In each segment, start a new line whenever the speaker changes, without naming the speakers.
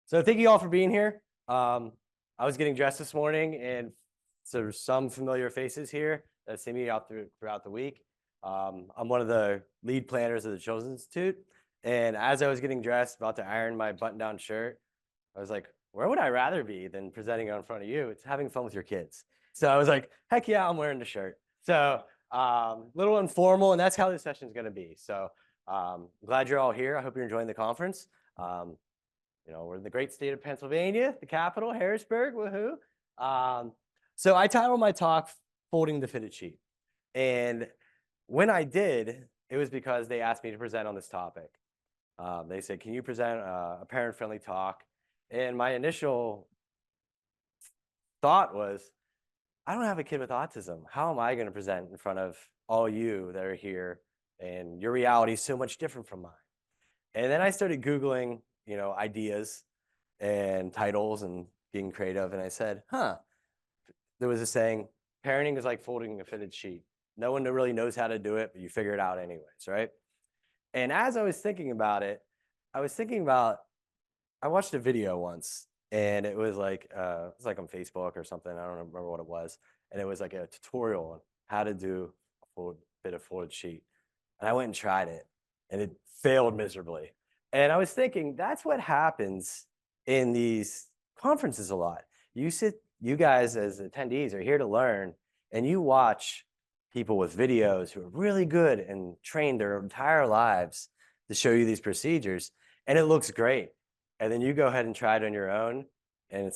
So thank you all for being here. I was getting dressed this morning, and so there's some familiar faces here that see me throughout the week. I'm one of the lead planners of the Children's Institute, and as I was getting dressed, about to iron my button-down shirt, I was like, where would I rather be than presenting in front of you? It's having fun with your kids. So I was like, heck yeah, I'm wearing the shirt. So little informal, and that's how this session is going to be. So glad you're all here. I hope you're enjoying the conference. We're in the great state of Pennsylvania, the capital, Harrisburg, woohoo. So I titled my talk, Folding the Fitted Sheet. And when I did, it was because they asked me to present on this topic. They said, can you present a parent-friendly talk? And my initial thought was, I don't have a kid with autism. How am I going to present in front of all you that are here? And your reality is so much different from mine. And then I started Googling, ideas and titles and being creative. And I said, there was a saying, parenting is like folding a fitted sheet. No one really knows how to do it, but you figure it out anyways, right? And as I was thinking about it, I watched a video once, and it was like on Facebook or something. I don't remember what it was. And it was like a tutorial on how to do a bit of folded sheet. And I went and tried it, and it failed miserably. And I was thinking, that's what happens in these conferences a lot. You guys as attendees are here to learn, and you watch people with videos who are really good and trained their entire lives to show you these procedures, and it looks great. And then you go ahead and try it on your own, and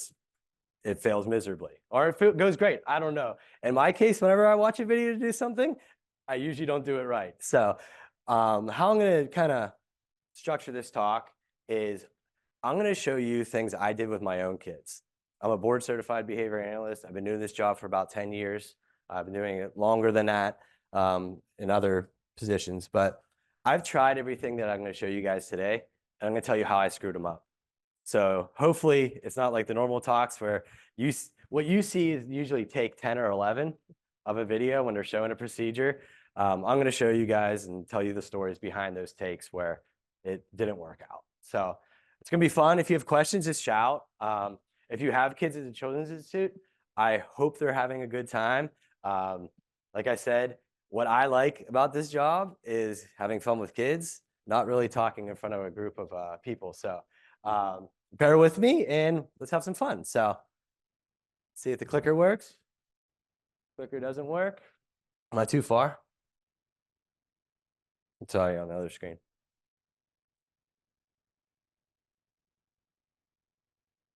it fails miserably. Or if it goes great, I don't know. In my case, whenever I watch a video to do something, I usually don't do it right. So how I'm going to kind of structure this talk is I'm going to show you things I did with my own kids. I'm a board certified behavior analyst. I've been doing this job for about 10 years. I've been doing it longer than that in other positions, but I've tried everything that I'm going to show you guys today, and I'm going to tell you how I screwed them up. So hopefully it's not like the normal talks where what you see is usually take 10 or 11 of a video when they're showing a procedure. I'm going to show you guys and tell you the stories behind those takes where it didn't work out. So it's going to be fun. If you have questions, just shout. If you have kids at the Children's Institute, I hope they're having a good time. Like I said, what I like about this job is having fun with kids, not really talking in front of a group of people. So bear with me and let's have some fun. So see if the clicker works. Clicker doesn't work. Am I too far? I'll tell you on the other screen.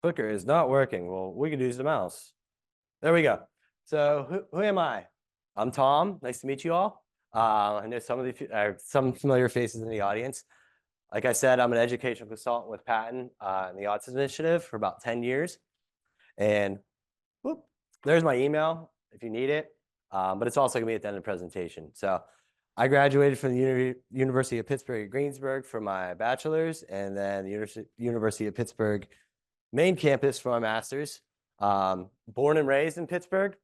Clicker is not working. Well, we could use the mouse. There we go. So who am I? I'm Tom. Nice to meet you all. I know some familiar faces in the audience. Like I said, I'm an educational consultant with Patton in the Autism Initiative for about 10 years. And whoop, there's my email if you need it. But it's also going to be at the end of the presentation. So I graduated from the University of Pittsburgh at Greensburg for my bachelor's, and then the University of Pittsburgh main campus for my master's. Born and raised in Pittsburgh,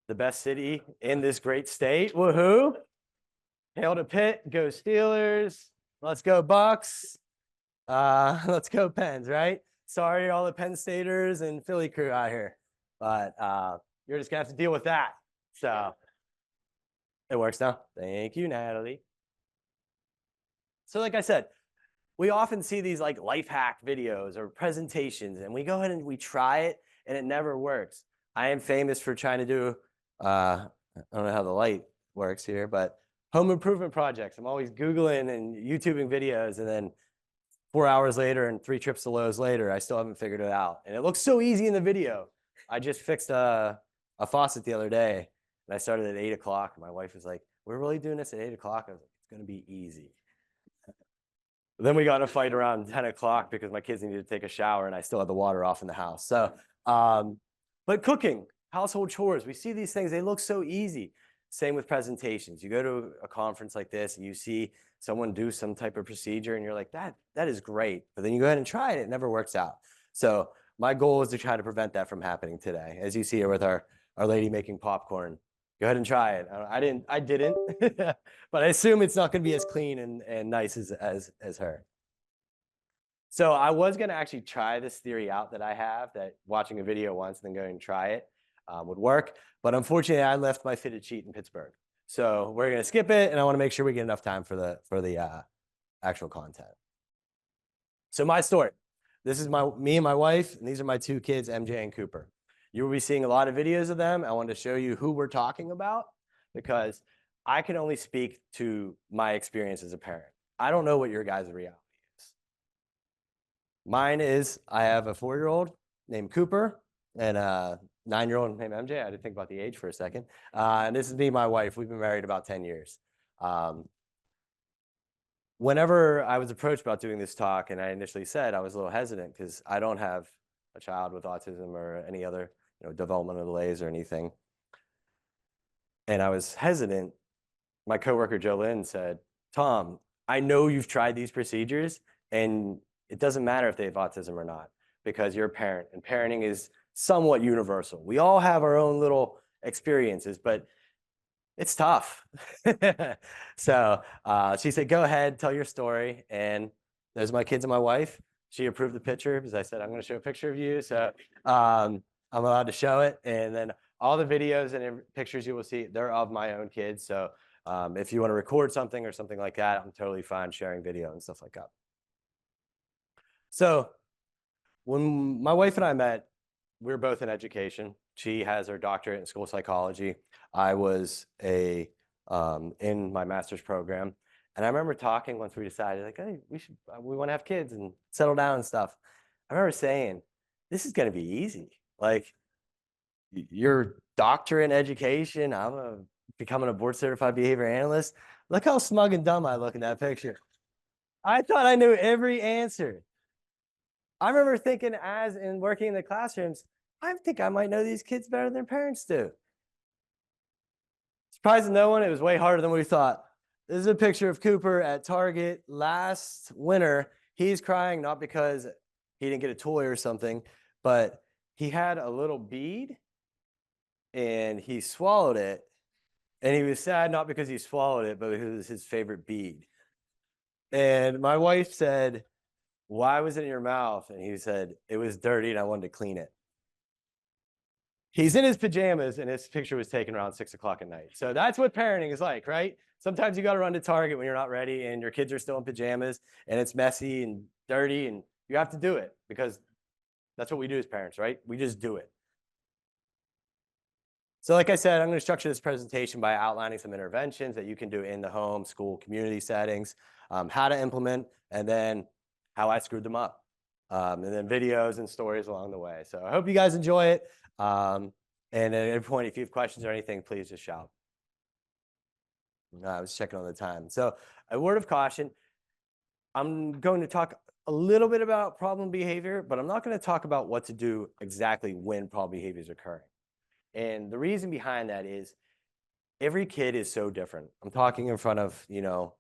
the best city in this great state. Woohoo! Hail to Pitt, go Steelers. Let's go Bucks. Let's go Pens, right? Sorry, all the Penn Staters and Philly crew out here, but you're just gonna have to deal with that. So it works now. Thank you, Natalie. So like I said, we often see these like life hack videos or presentations, and we go ahead and we try it, and it never works. I am famous for trying to do, I don't know how the light works here, but home improvement projects. I'm always Googling and YouTubing videos, and then 4 hours later and 3 trips to Lowe's later, I still haven't figured it out. And it looks so easy in the video. I just fixed a faucet the other day, and I started at 8 o'clock. My wife was like, we're really doing this at 8 o'clock? I was like, it's going to be easy. Then we got in a fight around 10 o'clock because my kids needed to take a shower, and I still had the water off in the house. So, but cooking, household chores, we see these things, they look so easy. Same with presentations. You go to a conference like this and you see someone do some type of procedure and you're like, that is great. But then you go ahead and try it, it never works out. So my goal is to try to prevent that from happening today. As you see here with our lady making popcorn, go ahead and try it. I didn't, but I assume it's not going to be as clean and nice as her. So I was going to actually try this theory out that I have, that watching a video once and then going and try it would work. But unfortunately, I left my fitted sheet in Pittsburgh. So we're going to skip it, and I want to make sure we get enough time for the actual content. So my story. This is me and my wife, and these are my two kids, MJ and Cooper. You will be seeing a lot of videos of them. I wanted to show you who we're talking about because I can only speak to my experience as a parent. I don't know what your guys' reality is. Mine is I have a 4-year-old named Cooper and a 9-year-old named MJ. I didn't think about the age for a second. And this is me and my wife. We've been married about 10 years. Whenever I was approached about doing this talk, and I initially said I was a little hesitant because I don't have a child with autism or any other developmental delays or anything. And I was hesitant. My coworker Joe Lynn said, Tom, I know you've tried these procedures and it doesn't matter if they have autism or not because you're a parent and parenting is somewhat universal. We all have our own little experiences, but it's tough. So she said, go ahead, tell your story. And there's my kids and my wife. She approved the picture because I said, I'm going to show a picture of you. So I'm allowed to show it. And then all the videos and pictures you will see, they're of my own kids. So if you want to record something or something like that, I'm totally fine sharing video and stuff like that. So when my wife and I met, we were both in education. She has her doctorate in school psychology. I was in my master's program. And I remember talking once we decided, like, hey, we want to have kids and settle down and stuff. I remember saying, this is going to be easy. Like, your doctorate in education, I'm becoming a board certified behavior analyst. Look how smug and dumb I look in that picture. I thought I knew every answer. I remember thinking as in working in the classrooms, I think I might know these kids better than parents do. Surprised to no one, it was way harder than we thought. This is a picture of Cooper at Target last winter. He's crying not because he didn't get a toy or something, but he had a little bead and he swallowed it. And he was sad not because he swallowed it, but because it was his favorite bead. And my wife said, why was it in your mouth? And he said, it was dirty and I wanted to clean it. He's in his pajamas and his picture was taken around 6 o'clock at night. So that's what parenting is like, right? Sometimes you got to run to Target when you're not ready and your kids are still in pajamas and it's messy and dirty and you have to do it because that's what we do as parents, right? We just do it. So like I said, I'm going to structure this presentation by outlining some interventions that you can do in the home, school, community settings, how to implement, and then how I screwed them up, and then videos and stories along the way. So I hope you guys enjoy it. And at any point, if you have questions or anything, please just shout. I was checking on the time. So a word of caution, I'm going to talk a little bit about problem behavior, but I'm not going to talk about what to do exactly when problem behavior is occurring. And the reason behind that is every kid is so different. I'm talking in front of, I don't know,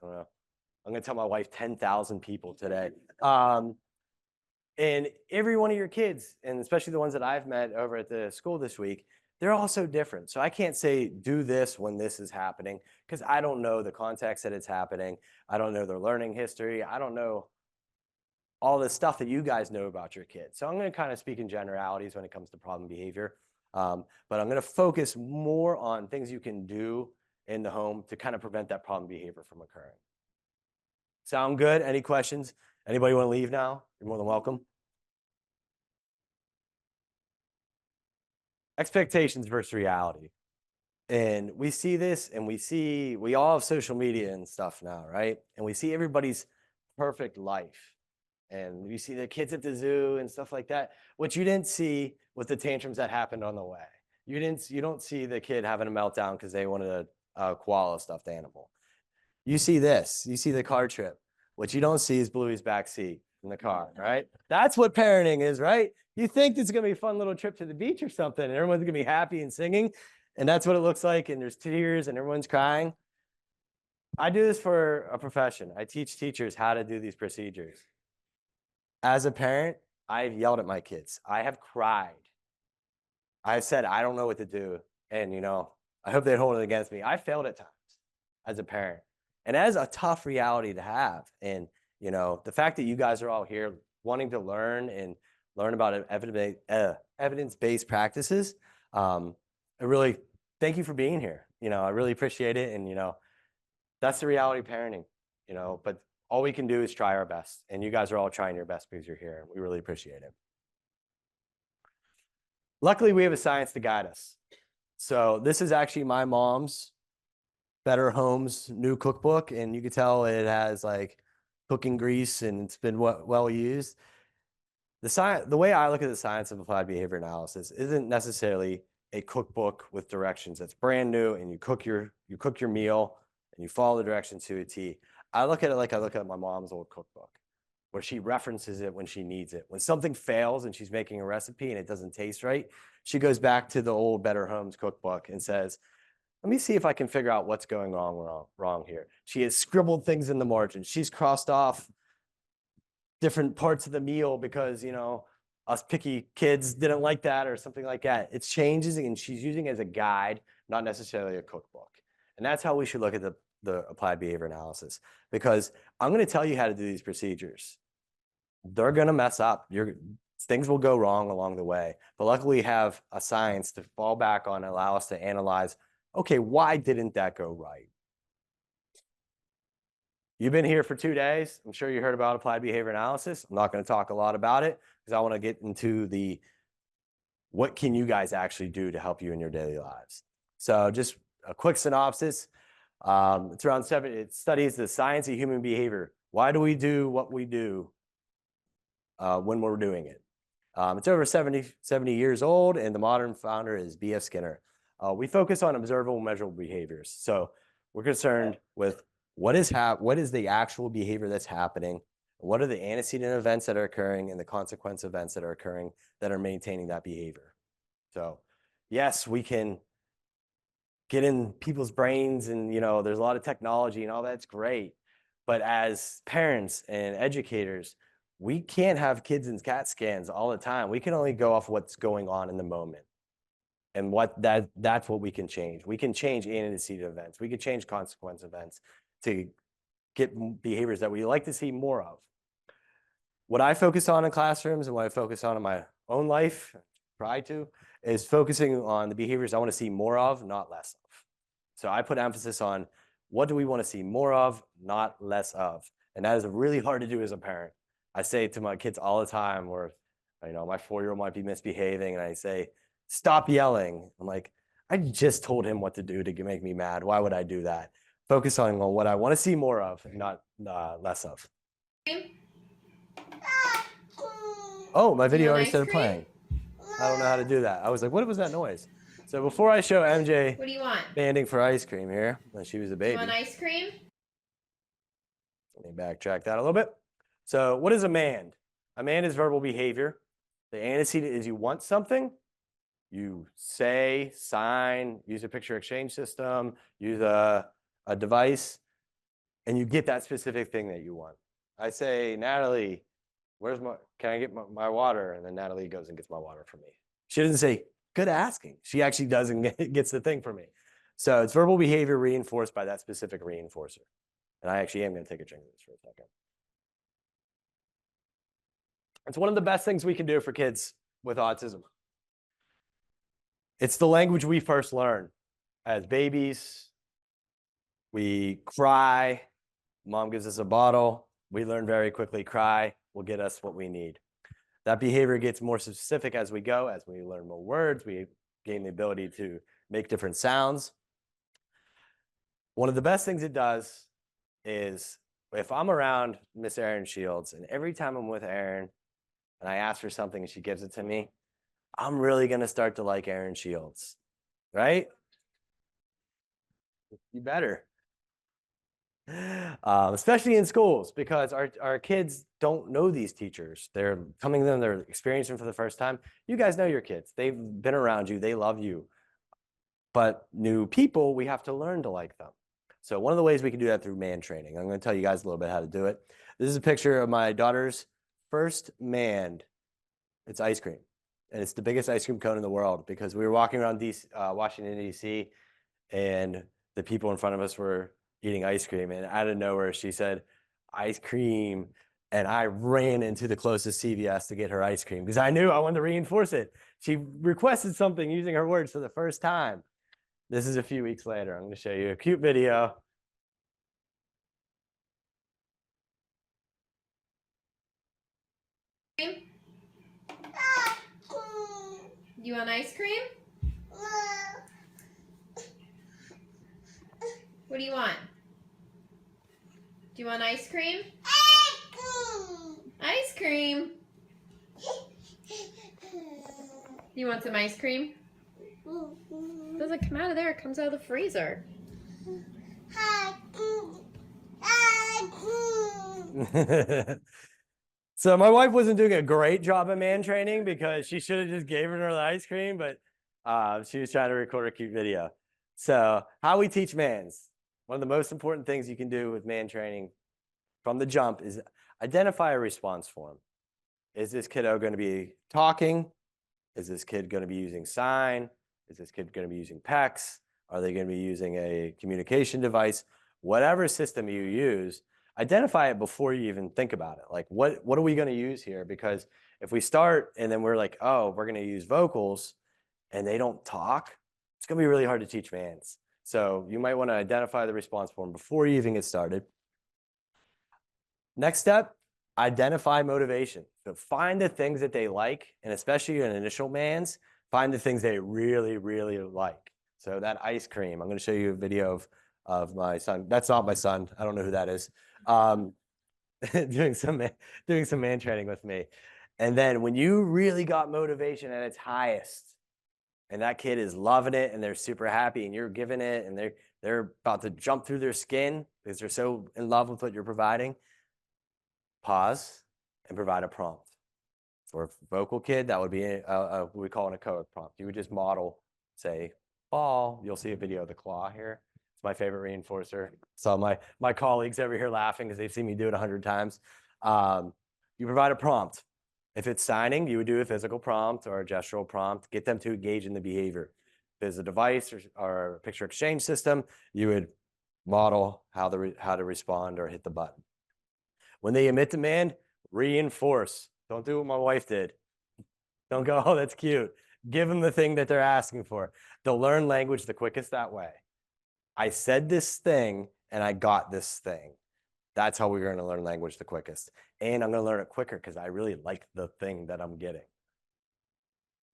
I'm going to tell my wife 10,000 people today. And every one of your kids, and especially the ones that I've met over at the school this week, they're all so different. So I can't say do this when this is happening because I don't know the context that it's happening. I don't know their learning history. I don't know all the stuff that you guys know about your kids. So I'm going to kind of speak in generalities when it comes to problem behavior. But I'm going to focus more on things you can do in the home to kind of prevent that problem behavior from occurring. Sound good? Any questions? Anybody want to leave now? You're more than welcome. Expectations versus reality. And we see this and we all have social media and stuff now, right? And we see everybody's perfect life. And we see the kids at the zoo and stuff like that. What you didn't see was the tantrums that happened on the way. You don't see the kid having a meltdown because they wanted a koala stuffed animal. You see this, you see the car trip. What you don't see is Bluey's back seat in the car, right? That's what parenting is, right? You think it's gonna be a fun little trip to the beach or something, and everyone's gonna be happy and singing, and that's what it looks like, and there's tears and everyone's crying. I do this for a profession. I teach teachers how to do these procedures. As a parent, I've yelled at my kids. I have cried. I've said, I don't know what to do. And, I hope they hold it against me. I failed at times as a parent. And that is a tough reality to have. And You know, the fact that you guys are all here wanting to learn and learn about evidence-based practices, I really thank you for being here. You know, I really appreciate it. And, you know, that's the reality of parenting, you know, but all we can do is try our best. And you guys are all trying your best because you're here. We really appreciate it. Luckily, we have a science to guide us. So this is actually my mom's Better Homes new cookbook. And you can tell it has like cooking grease and it's been well used. The way I look at the science of applied behavior analysis isn't necessarily a cookbook with directions that's brand new and you cook your meal and you follow the directions to a T. I look at it like I look at my mom's old cookbook, where she references it when she needs it. When something fails and she's making a recipe and it doesn't taste right, she goes back to the old Better Homes cookbook and says, let me see if I can figure out what's going wrong here. She has scribbled things in the margins. She's crossed off different parts of the meal because, you know, us picky kids didn't like that or something like that. It's changes and she's using it as a guide, not necessarily a cookbook. And that's how we should look at the applied behavior analysis, because I'm going to tell you how to do these procedures. They're going to mess up. Things will go wrong along the way. But luckily we have a science to fall back on and allow us to analyze, okay, why didn't that go right? You've been here for 2 days. I'm sure you heard about applied behavior analysis. I'm not going to talk a lot about it because I want to get into what can you guys actually do to help you in your daily lives. So just a quick synopsis. It's around it studies the science of human behavior. Why do we do what we do when we're doing it? It's over 70 years old, and the modern founder is B.F. Skinner. We focus on observable, measurable behaviors. So we're concerned with what is the actual behavior that's happening, what are the antecedent events that are occurring, and the consequence events that are occurring that are maintaining that behavior. So yes, we can get in people's brains and, you know, there's a lot of technology and all that's great. But as parents and educators, we can't have kids in CAT scans all the time. We can only go off what's going on in the moment. And that's what we can change. We can change antecedent events. We can change consequence events to get behaviors that we like to see more of. What I focus on in classrooms and what I focus on in my own life, try to, is focusing on the behaviors I want to see more of, not less of. So I put emphasis on what do we want to see more of, not less of. And that is really hard to do as a parent. I say to my kids all the time, where, you know, my 4-year-old might be misbehaving and I say, stop yelling. I'm like, I just told him what to do to make me mad. Why would I do that? Focus on what I want to see more of, not less of. Oh, my video already started playing. I don't know how to do that. I was like, what was that noise? So before I show MJ
what do you want?
banding for ice cream here, when she was a baby.
You want ice cream?
Let me backtrack that a little bit. So what is a mand? A mand is verbal behavior. The antecedent is you want something. You say, sign, use a picture exchange system, use a device, and you get that specific thing that you want. I say, Natalie, can I get my water? And then Natalie goes and gets my water for me. She doesn't say, good asking. She actually does and gets the thing for me. So it's verbal behavior reinforced by that specific reinforcer. And I actually am going to take a drink of this for a second. It's one of the best things we can do for kids with autism. It's the language we first learn as babies. We cry. Mom gives us a bottle. We learn very quickly, cry will get us what we need. That behavior gets more specific as we go. As we learn more words, we gain the ability to make different sounds. One of the best things it does is if I'm around Miss Erin Shields, and every time I'm with Erin and I ask for something and she gives it to me, I'm really going to start to like Erin Shields, right? You better. Especially in schools, because our kids don't know these teachers. They're coming to them, they're experiencing for the first time. You guys know your kids. They've been around you. They love you. But new people, we have to learn to like them. So one of the ways we can do that through man training. I'm going to tell you guys a little bit how to do it. This is a picture of my daughter's first mand. It's ice cream. And it's the biggest ice cream cone in the world, because we were walking around Washington, D.C., and the people in front of us were eating ice cream. And out of nowhere, she said, ice cream. And I ran into the closest CVS to get her ice cream because I knew I wanted to reinforce it. She requested something using her words for the first time. This is a few weeks later. I'm going to show you a cute video.
You want ice cream? What do you want? Do you want ice cream? Ice cream. You want some ice cream? It doesn't come out of there, it comes out of the freezer.
So my wife wasn't doing a great job of man training because she should have just given her the ice cream, but she was trying to record a cute video. So how we teach mans. One of the most important things you can do with man training from the jump is identify a response form. Is this kiddo going to be talking? Is this kid going to be using sign? Is this kid going to be using PECs? Are they going to be using a communication device? Whatever system you use, identify it before you even think about it. Like, what are we going to use here? Because if we start and then we're like, oh, we're going to use vocals and they don't talk, it's going to be really hard to teach mans. So you might want to identify the response form before you even get started. Next step, identify motivation. So find the things that they like, and especially in initial mans, find the things they really, really like. So that ice cream, I'm going to show you a video of my son. That's not my son. I don't know who that is. Doing some man training with me. And then when you really got motivation at its highest, and that kid is loving it and they're super happy and you're giving it and they're about to jump through their skin because they're so in love with what you're providing, pause and provide a prompt. For a vocal kid, that would be what we call an echoic prompt. You would just model, say, ball. You'll see a video of the claw here. It's my favorite reinforcer. So my colleagues over here laughing because they've seen me do it 100 times. You provide a prompt. If it's signing, you would do a physical prompt or a gestural prompt, get them to engage in the behavior. If it's a device or a picture exchange system, you would model how to respond or hit the button. When they emit demand, reinforce. Don't do what my wife did. Don't go, oh, that's cute. Give them the thing that they're asking for. They'll learn language the quickest that way. I said this thing and I got this thing. That's how we're going to learn language the quickest. And I'm going to learn it quicker because I really like the thing that I'm getting.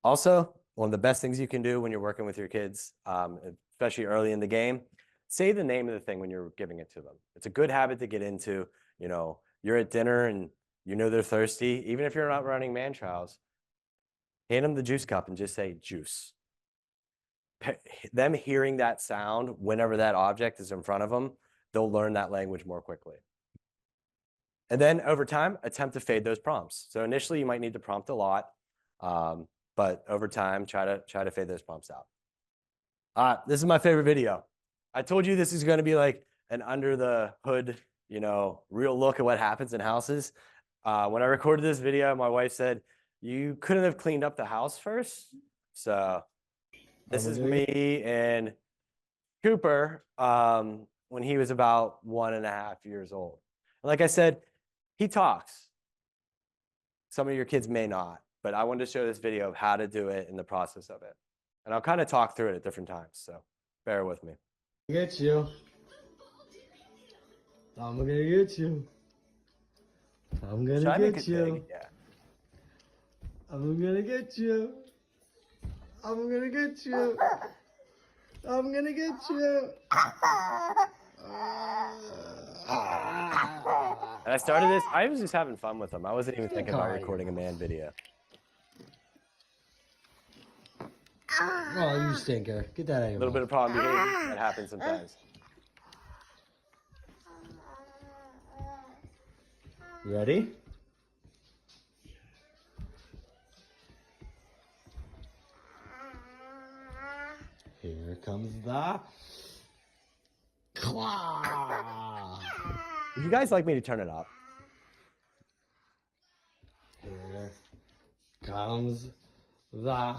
Also, one of the best things you can do when you're working with your kids, especially early in the game, say the name of the thing when you're giving it to them. It's a good habit to get into. You know, you're at dinner and you know they're thirsty. Even if you're not running man trials, hand them the juice cup and just say juice. Them hearing that sound whenever that object is in front of them, they'll learn that language more quickly. And then over time, attempt to fade those prompts. So initially you might need to prompt a lot, but over time, try to fade those prompts out. This is my favorite video. I told you this is going to be like an under the hood, real look at what happens in houses. When I recorded this video, my wife said, you couldn't have cleaned up the house first. So this is me and Cooper when he was about 1.5 years old. And like I said, he talks. Some of your kids may not, but I wanted to show this video of how to do it and the process of it. And I'll kind of talk through it at different times, so bear with me.
Get you. I'm gonna get you. I'm gonna get you.
Yeah.
I'm gonna get you. I'm gonna get you. I'm gonna get you.
And I started this, I was just having fun with them. I wasn't even thinking about recording a man video.
Oh, you stinker. Get that out of your
A little bit of problem behavior, that happens sometimes.
You ready? Here comes the claw.
Would you guys like me to turn it up?
Here comes the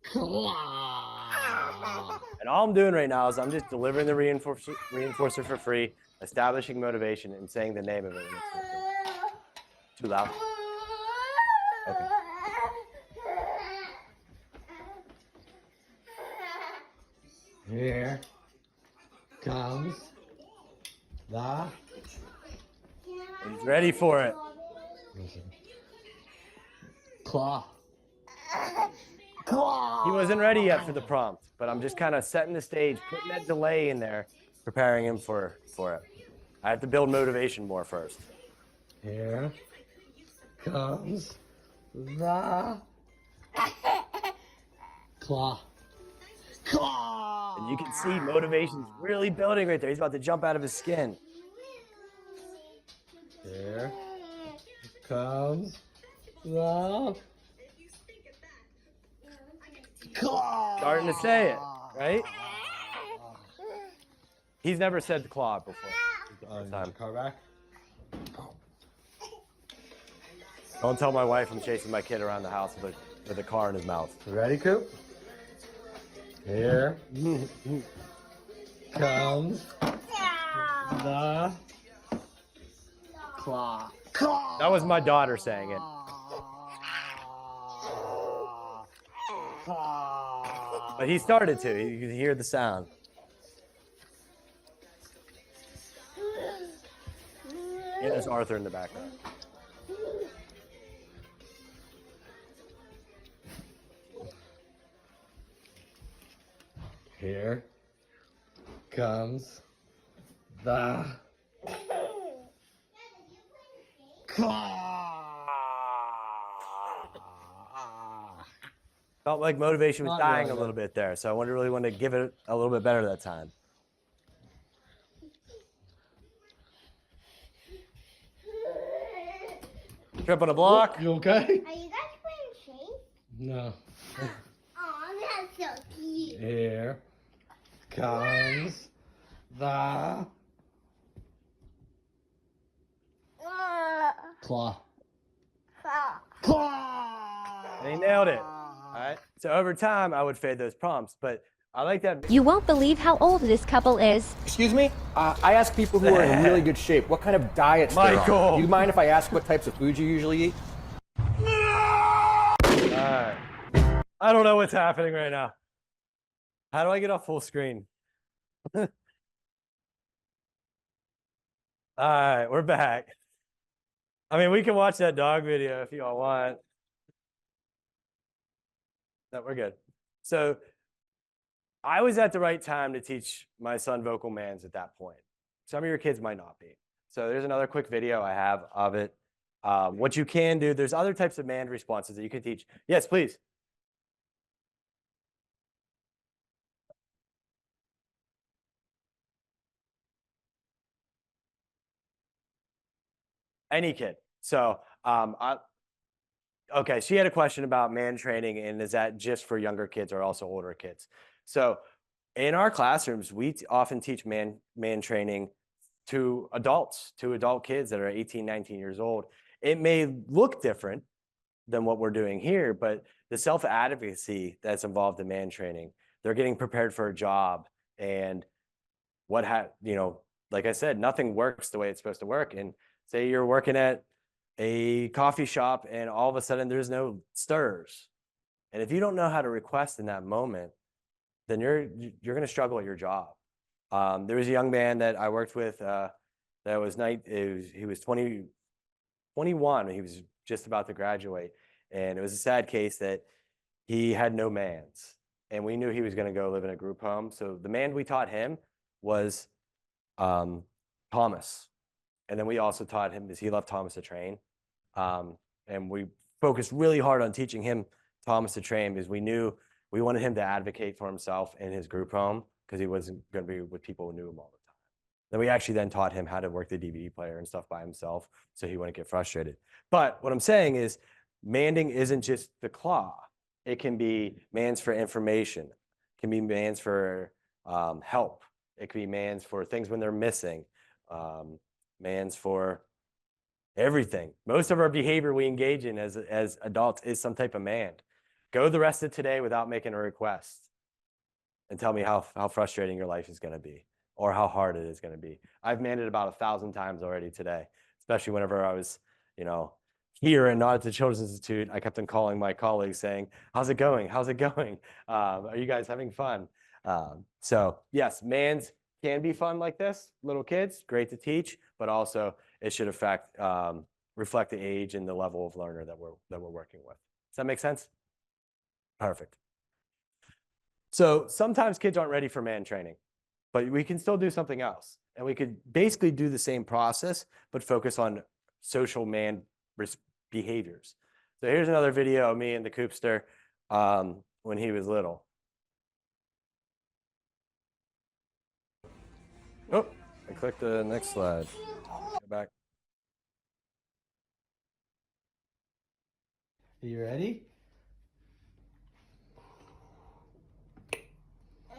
claw.
And all I'm doing right now is I'm just delivering the reinforcer for free. establishing motivation and saying the name of it. When it's too loud. Okay.
Here comes the.
He's ready for it.
Claw.
He wasn't ready yet for the prompt, but I'm just kind of setting the stage, putting that delay in there, preparing him for it. I have to build motivation more first.
Here comes the claw. Claw.
And you can see motivation's really building right there. He's about to jump out of his skin.
Here comes the claw.
Starting to say it, right? He's never said the claw before.
Car back.
Don't tell my wife I'm chasing my kid around the house with a car in his mouth.
You ready, Coop? Here comes the claw.
That was my daughter saying it. But he started to. You can hear the sound. And there's Arthur in the background.
Here comes the claw.
Felt like motivation was
Not
dying
really
a little
good.
bit there, so I really wanted to give it a little bit better that time. Trip on a block.
You okay?
Are you guys playing chase?
No.
Oh, that's so cute.
Here comes the claw. Claw.
And he nailed it. All right. So over time, I would fade those prompts, but I like that.
You won't believe how old this couple is.
Excuse me? I ask people who are in really good shape what kind of diets they're
Michael.
on. Do you mind if I ask what types of food you usually eat?
All right. I don't know what's happening right now. How do I get off full screen? All right, we're back. I mean, we can watch that dog video if you all want. No, we're good. So I was at the right time to teach my son vocal mands at that point. Some of your kids might not be. So there's another quick video I have of it. What you can do, there's other types of mand responses that you can teach. Yes, please. Any kid. So, okay, she had a question about mand training, and is that just for younger kids or also older kids? So, in our classrooms, we often teach mand training to adults, to adult kids that are 18, 19 years old. It may look different than what we're doing here, but the self-advocacy that's involved in mand training, they're getting prepared for a job, and like I said, nothing works the way it's supposed to work. And say you're working at a coffee shop and all of a sudden there's no stirs. And if you don't know how to request in that moment, then you're going to struggle at your job. There was a young man that I worked with he was 21. He was just about to graduate. And it was a sad case that he had no mands. And we knew he was going to go live in a group home. So the mand we taught him was Thomas. And then we also taught him, because he loved Thomas the Train. And we focused really hard on teaching him Thomas the Train, because we knew we wanted him to advocate for himself in his group home, because he wasn't going to be with people who knew him all the time. Then we actually then taught him how to work the DVD player and stuff by himself, so he wouldn't get frustrated. But what I'm saying is, manding isn't just the claw. It can be mands for information. It can be mands for help. It could be mands for things when they're missing. Mands for everything. Most of our behavior we engage in as adults is some type of mand. Go the rest of today without making a request and tell me how frustrating your life is going to be. or how hard it is going to be. I've manned it about 1,000 times already today, especially whenever I was, here and not at the Children's Institute. I kept on calling my colleagues saying, how's it going? How's it going? Are you guys having fun? So yes, mands can be fun like this. Little kids, great to teach, but also it should reflect the age and the level of learner that we're working with. Does that make sense? Perfect. So sometimes kids aren't ready for man training, but we can still do something else. And we could basically do the same process, but focus on social man behaviors. So here's another video of me and the Coopster when he was little. Oh, I clicked the next slide. Go back.
Are you ready?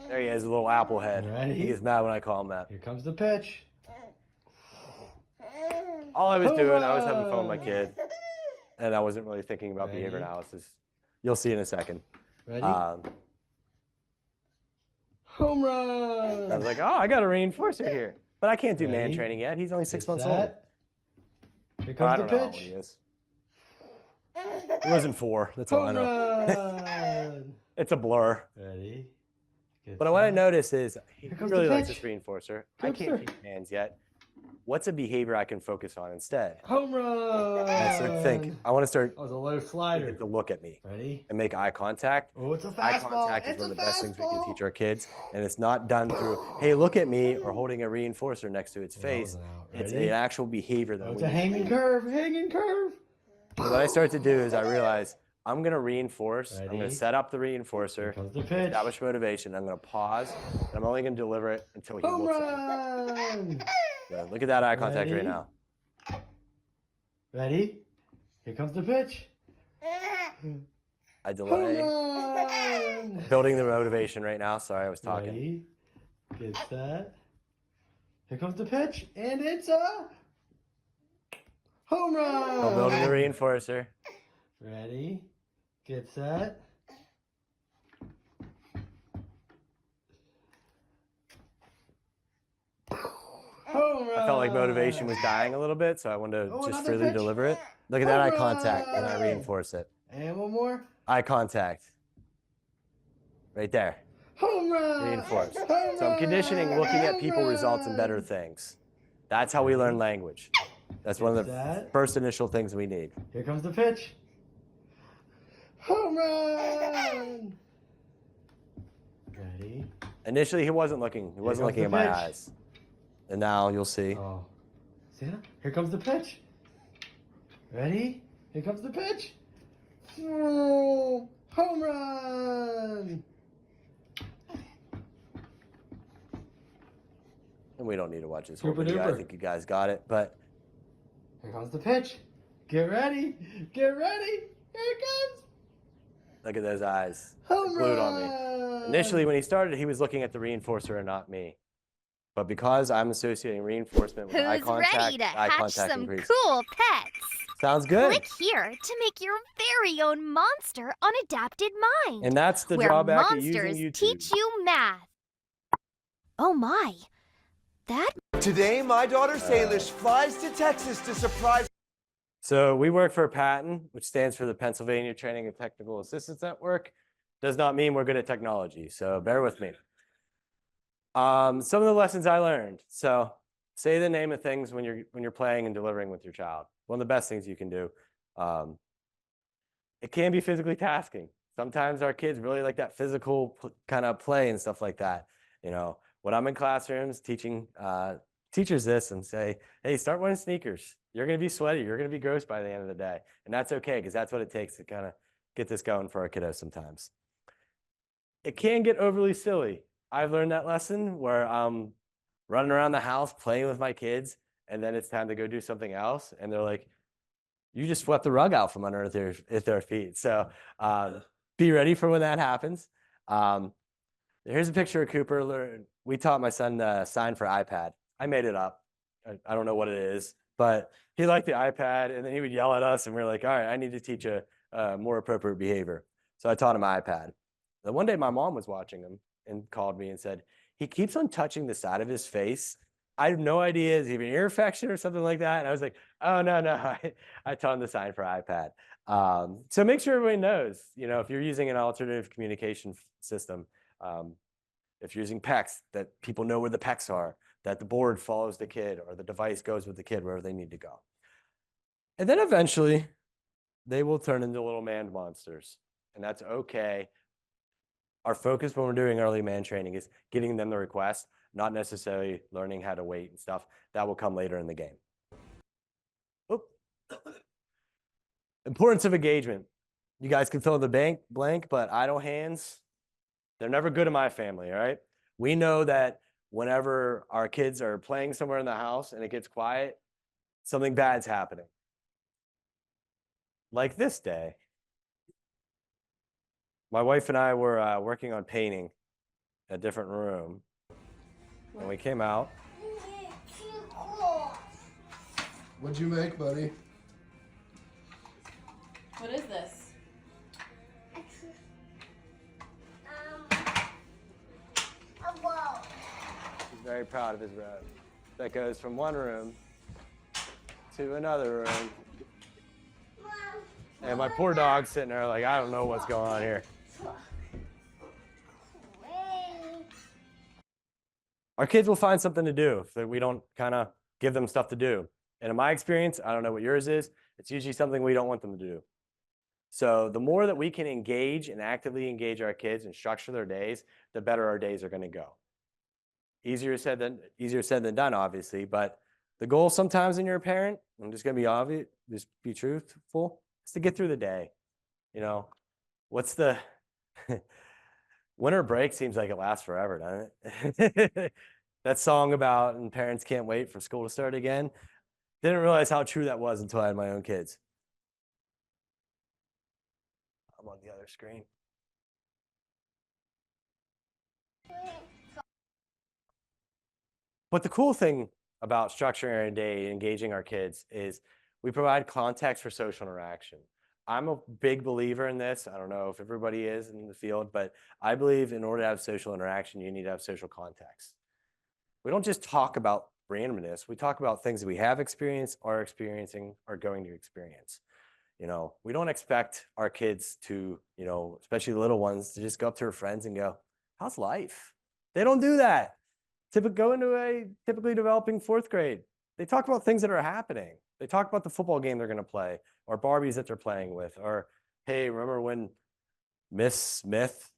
There he is, a little apple head.
Ready?
He gets mad when I call him that.
Here comes the pitch.
All I was doing, I was having fun with my kid, and I wasn't really thinking about
Ready?
behavior analysis. You'll see in a second.
Ready?
Home
run!
I was like, oh, I got a reinforcer here. But I can't do man
Ready?
training yet. He's only 6
Get
months old.
set. Here
I
comes
don't
the
know how old
pitch.
he is. He wasn't 4. That's all I
Home
know.
run!
It's a blur.
Ready? Get
But what I
set.
noticed is he
Here comes the
really likes this
pitch.
reinforcer. I can't
Coopster.
teach hands yet. What's a behavior I can focus on instead?
Home run!
And I start to think, I want to start
That was a low
to
slider.
get to look at me
Ready?
and make eye contact.
Oh, it's a
Eye
fastball.
contact is
It's
one
a
of the best things we can
fastball.
teach our kids. And it's not done through, hey, look at me, or holding a reinforcer next to its
Well, that
face.
was an out.
It's
Ready?
an actual behavior that
Oh,
we
it's a
need.
hanging curve. Hanging curve.
So what I start to do is I realize I'm going to reinforce. I'm going
Ready?
to set up the
Here
reinforcer,
comes the pitch.
establish motivation. I'm going to pause, and I'm only going to deliver it until he
Home
looks at me.
run!
So look at that eye contact right
Ready?
now.
Ready? Here comes the pitch.
I
Home
delay.
run!
Building the motivation right now. Sorry, I was talking.
Ready? Get set. Here comes the pitch, and it's a home run!
I'm building the reinforcer.
Ready? Get set. Home run!
I felt like motivation was dying a little bit, so I wanted to
Oh,
just
another
freely
pitch.
deliver it. Look at that eye
Home
contact, and I
run!
reinforce it.
And one more.
Eye contact. Right there.
Home run!
Reinforce.
Home
So I'm conditioning looking at
run!
people results and better things. That's how we learn language. That's one of the
That.
first initial things we need.
Here comes the pitch. Home run! Ready?
Initially, he wasn't looking. He wasn't
comes
looking
the
at my
pitch.
eyes. And now you'll see.
Oh. Santa, here comes the pitch. Ready? Here comes the pitch. Oh, home run!
And we don't need to watch this whole
Super
video. I
duper.
think you guys got it. But
Here comes the pitch. Get ready. Get ready. Here it comes.
look at those eyes.
Home
Glued
run!
on me. Initially, when he started, he was looking at the reinforcer and not me. But because I'm associating reinforcement with eye
Who's
contact,
ready to
eye
hatch
contact
some
increase.
cool pets?
Sounds good.
Click here to make your very own monster on Adapted Mind,
And that's the
where
drawback of using
monsters
YouTube.
teach you math. Oh my, that
Today, my daughter Salish flies to Texas to surprise.
So we work for PATN, which stands for the Pennsylvania Training and Technical Assistance Network. Does not mean we're good at technology, so bear with me. Some of the lessons I learned. So say the name of things when you're playing and delivering with your child. One of the best things you can do. It can be physically tasking. Sometimes our kids really like that physical kind of play and stuff like that. You know, when I'm in classrooms teaching teachers this and say, hey, start wearing sneakers. You're going to be sweaty. You're going to be gross by the end of the day. And that's okay, because that's what it takes to kind of get this going for our kiddos sometimes. It can get overly silly. I've learned that lesson where I'm running around the house playing with my kids, and then it's time to go do something else. And they're like, you just swept the rug out from under their feet. So be ready for when that happens. Here's a picture of Cooper. We taught my son to sign for iPad. I made it up. I don't know what it is, but he liked the iPad, and then he would yell at us, and we were like, all right, I need to teach a more appropriate behavior. So I taught him iPad. Then one day my mom was watching him and called me and said, he keeps on touching the side of his face. I have no idea, is he an ear infection or something like that? And I was like, oh, no, I taught him the sign for iPad. So make sure everybody knows, if you're using an alternative communication system, if you're using PECs, that people know where the PECs are, that the board follows the kid or the device goes with the kid wherever they need to go. And then eventually they will turn into little man monsters, and that's okay. Our focus when we're doing early man training is getting them the request, not necessarily learning how to wait and stuff. That will come later in the game. Oop. Importance of engagement. You guys can fill in the blank, but idle hands, they're never good in my family, all right? We know that whenever our kids are playing somewhere in the house and it gets quiet, something bad's happening. Like this day. My wife and I were working on painting a different room. And we came out.
What'd you make, buddy?
What is this?
A wall.
He's very proud of his robe. That goes from one room to another room. And my poor dog's sitting there like, I don't know what's going on here. Our kids will find something to do if we don't kind of give them stuff to do. And in my experience, I don't know what yours is, it's usually something we don't want them to do. So the more that we can engage and actively engage our kids and structure their days, the better our days are going to go. Easier said than done, obviously, but the goal sometimes when you're a parent, I'm just going to be obvious, just be truthful, is to get through the day. What's the winter break seems like it lasts forever, doesn't it? That song about and parents can't wait for school to start again. Didn't realize how true that was until I had my own kids. I'm on the other screen. But the cool thing about structuring our day, engaging our kids, is we provide context for social interaction. I'm a big believer in this. I don't know if everybody is in the field, but I believe in order to have social interaction, you need to have social context. We don't just talk about randomness. We talk about things that we have experienced, are experiencing, or going to experience. We don't expect our kids to, especially the little ones, to just go up to their friends and go, how's life? They don't do that. Go into a typically developing fourth grade. They talk about things that are happening. They talk about the football game they're going to play, or Barbies that they're playing with, or, hey, remember when Miss Smith,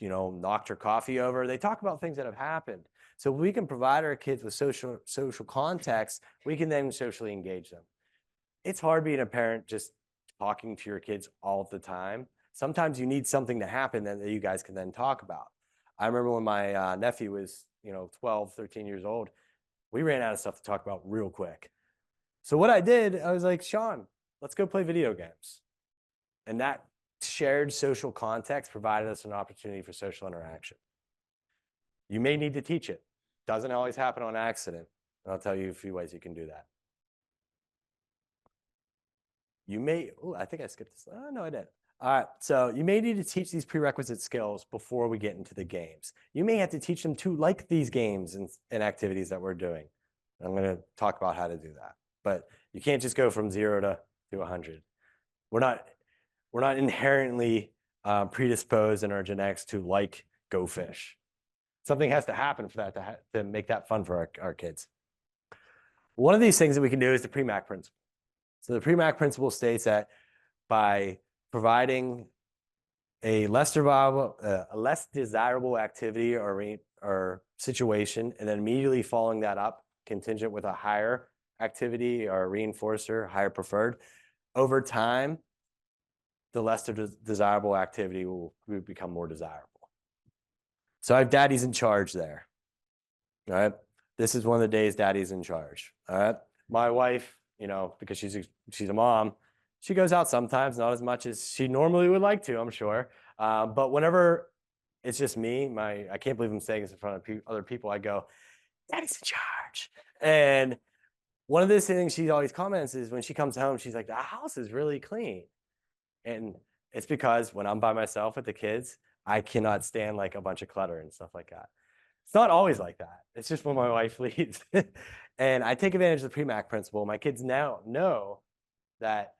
knocked her coffee over? They talk about things that have happened. So we can provide our kids with social context. We can then socially engage them. It's hard being a parent just talking to your kids all the time. Sometimes you need something to happen that you guys can then talk about. I remember when my nephew was, 12, 13 years old, we ran out of stuff to talk about real quick. So what I did, I was like, Sean, let's go play video games. And that shared social context provided us an opportunity for social interaction. You may need to teach it. Doesn't always happen on accident. And I'll tell you a few ways you can do that. You may, I think I skipped this. Oh, no, I didn't. All right, so you may need to teach these prerequisite skills before we get into the games. You may have to teach them to like these games and activities that we're doing. I'm going to talk about how to do that. But you can't just go from 0 to 100. We're not inherently predisposed in our genetics to like go fish. Something has to happen for that to make that fun for our kids. One of these things that we can do is the PREMAC principle. So the PREMAC principle states that by providing a less desirable activity or situation, and then immediately following that up, contingent with a higher activity or reinforcer, higher preferred, over time, the less desirable activity will become more desirable. So I have daddy's in charge there. All right. This is one of the days daddy's in charge. All right. My wife, because she's a mom, she goes out sometimes, not as much as she normally would like to, I'm sure. But whenever it's just me, I can't believe I'm saying this in front of other people, I go, daddy's in charge. And one of the things she always comments is when she comes home, she's like, the house is really clean. And it's because when I'm by myself with the kids, I cannot stand like a bunch of clutter and stuff like that. It's not always like that. It's just when my wife leaves. And I take advantage of the pre-Mac principle. My kids now know that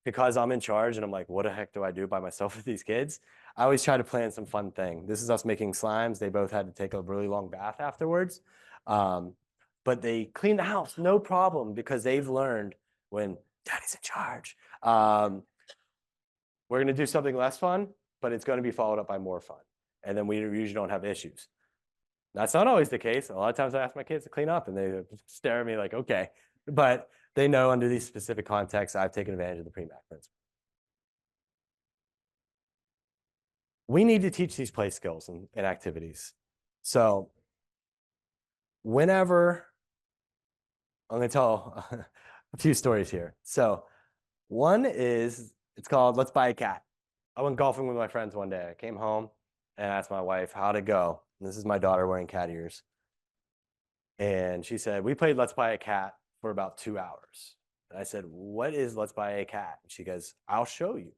because I'm in charge and I'm like, what the heck do I do by myself with these kids? I always try to plan some fun thing. This is us making slimes. They both had to take a really long bath afterwards. But they clean the house, no problem, because they've learned when daddy's in charge. We're going to do something less fun, but it's going to be followed up by more fun. And then we usually don't have issues. That's not always the case. A lot of times I ask my kids to clean up and they stare at me like, okay. But they know under these specific contexts, I've taken advantage of the pre-Mac principle. We need to teach these play skills and activities. So whenever, I'm going to tell a few stories here. So one is, it's called Let's Buy a Cat. I went golfing with my friends one day. I came home and asked my wife how'd it go. And this is my daughter wearing cat ears. And she said, we played Let's Buy a Cat for about 2 hours. And I said, what is Let's Buy a Cat? And she goes, I'll show you.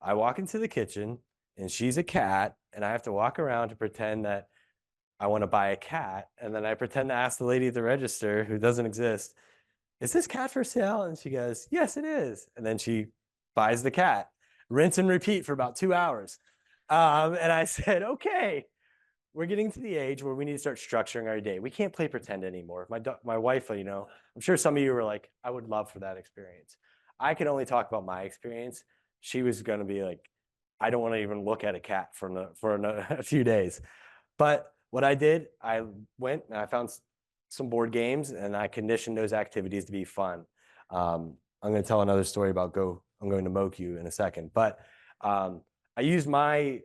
I walk into the kitchen and she's a cat and I have to walk around to pretend that I want to buy a cat. And then I pretend to ask the lady at the register, who doesn't exist, is this cat for sale? And she goes, yes, it is. And then she buys the cat, rinse and repeat for about 2 hours. And I said, okay, we're getting to the age where we need to start structuring our day. We can't play pretend anymore. My wife, you know, I'm sure some of you were like, I would love for that experience. I can only talk about my experience. She was going to be like, I don't want to even look at a cat for a few days. But what I did, I went and I found some board games and I conditioned those activities to be fun. I'm going to tell another story about I'm going to moke you in a second. But I used my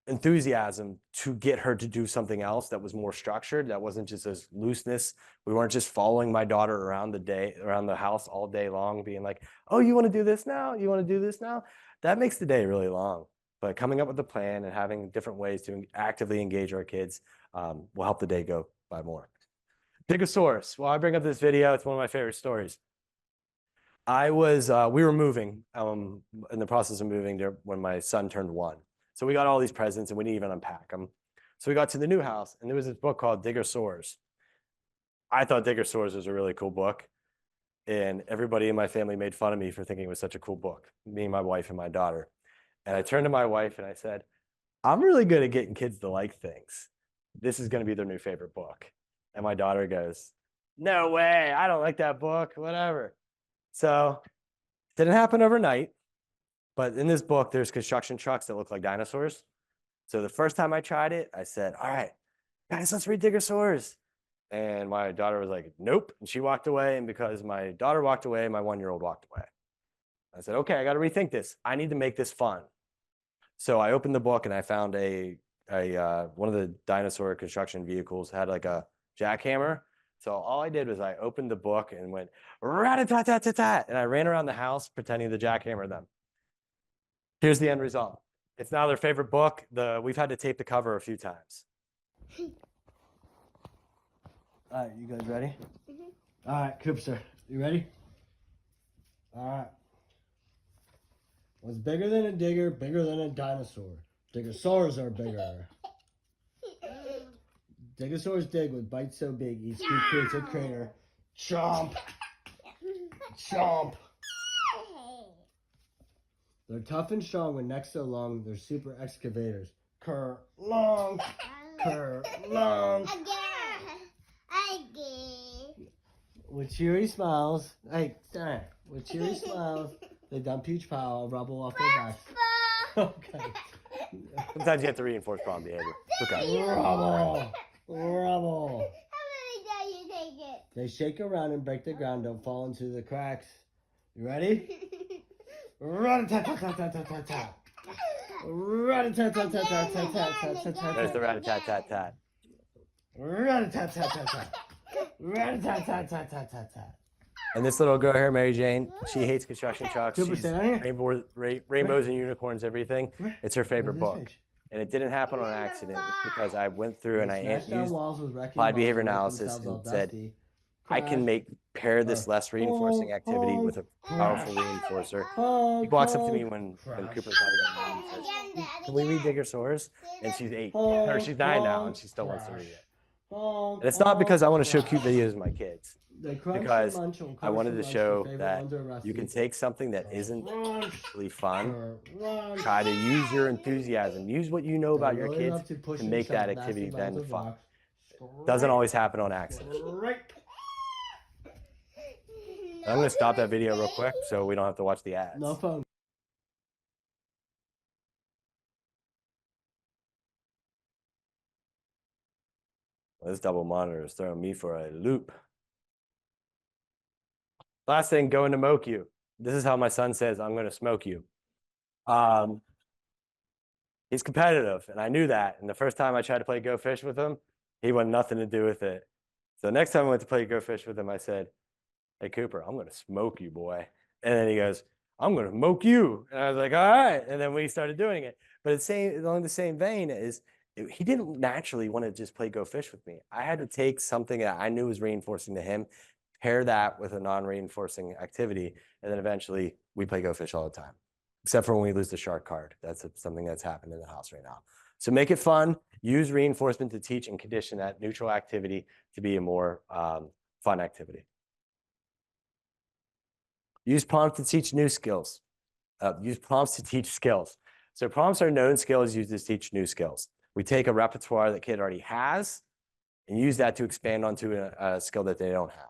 enthusiasm to get her to do something else that was more structured, that wasn't just this looseness. We weren't just following my daughter around the house all day long, being like, oh, you want to do this now? You want to do this now? That makes the day really long. But coming up with a plan and having different ways to actively engage our kids will help the day go by more. Digosaurus. Well, I bring up this video. It's one of my favorite stories. We were moving, in the process of moving there when my son turned 1. So we got all these presents and we didn't even unpack them. So we got to the new house and there was this book called Digosaurus. I thought Digosaurus was a really cool book. And everybody in my family made fun of me for thinking it was such a cool book, me, my wife, and my daughter. And I turned to my wife and I said, I'm really good at getting kids to like things. This is going to be their new favorite book. And my daughter goes, no way, I don't like that book, whatever. So it didn't happen overnight. But in this book, there's construction trucks that look like dinosaurs. So the first time I tried it, I said, all right, guys, let's read Digosaurus. And my daughter was like, nope. And she walked away. And because my daughter walked away, my 1-year-old walked away. I said, okay, I got to rethink this. I need to make this fun. So I opened the book and I found one of the dinosaur construction vehicles had like a jackhammer. So all I did was I opened the book and went, rat-a-tat-tat-tat-tat. And I ran around the house pretending to jackhammer them. Here's the end result. It's now their favorite book. We've had to tape the cover a few times.
All right, you guys ready? Mm-hmm. All right, Coopster, you ready? All right. What's bigger than a digger, bigger than a dinosaur? Digosaurs are bigger. Digosaurs dig with bites so big, each scoop creates a crater. Chomp! Chomp! They're tough and strong with necks so long, they're super excavators. Ker-long! Ker-long! With cheery smiles, with cheery smiles, they dump each pile of rubble off their backs. Okay.
Sometimes you have to reinforce problem behavior. Okay.
Rubble. They shake around and break the ground, don't fall into the cracks. You ready? Rat-a-tat-tat-tat-tat-tat-tat. Rat-a-tat-tat-tat-tat-tat-tat.
There's the rat-a-tat-tat-tat.
Rat-a-tat-tat-tat-tat. Rat-a-tat-tat-tat-tat-tat.
And this little girl here, Mary Jane, she hates construction trucks.
Cooper,
She's
stand here.
rainbows and unicorns, everything. It's her favorite book. And it didn't happen on accident. It's because I went through and I used applied behavior analysis and said, I can pair this less reinforcing activity with a powerful reinforcer. He walks up to me when Cooper's having a Can we read Diggersaurus? And she's 8, or she's 9 now, and she still wants to read it. And it's not because I want to show cute videos of my kids, because I wanted to show that you can take something that isn't really fun, try to use your enthusiasm, use what you know about your kids to make that activity then fun. Doesn't always happen on accident. I'm going to stop that video real quick so we don't have to watch the ads.
No phone.
This double monitor is throwing me for a loop. Last thing, going to moke you. This is how my son says, I'm going to smoke you. He's competitive, and I knew that. And the first time I tried to play Go Fish with him, he wanted nothing to do with it. So the next time I went to play Go Fish with him, I said, hey, Cooper, I'm going to smoke you, boy. And then he goes, I'm going to moke you. And I was like, all right. And then we started doing it. But it's along the same vein is, he didn't naturally want to just play Go Fish with me. I had to take something that I knew was reinforcing to him, pair that with a non-reinforcing activity, and then eventually we play Go Fish all the time, except for when we lose the shark card. That's something that's happened in the house right now. So make it fun. Use reinforcement to teach and condition that neutral activity to be a more fun activity. Use prompts to teach new skills. Use prompts to teach skills. So prompts are known skills used to teach new skills. We take a repertoire that kid already has and use that to expand onto a skill that they don't have.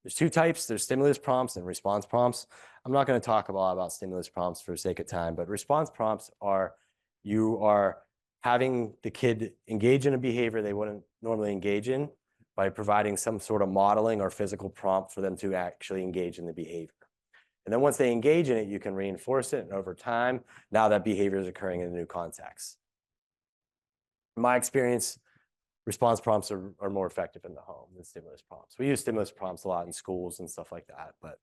There's 2 types. There's stimulus prompts and response prompts. I'm not going to talk a lot about stimulus prompts for the sake of time, but response prompts are, you are having the kid engage in a behavior they wouldn't normally engage in by providing some sort of modeling or physical prompt for them to actually engage in the behavior. And then once they engage in it, you can reinforce it. And over time, now that behavior is occurring in a new context. In my experience, response prompts are more effective in the home than stimulus prompts. We use stimulus prompts a lot in schools and stuff like that. But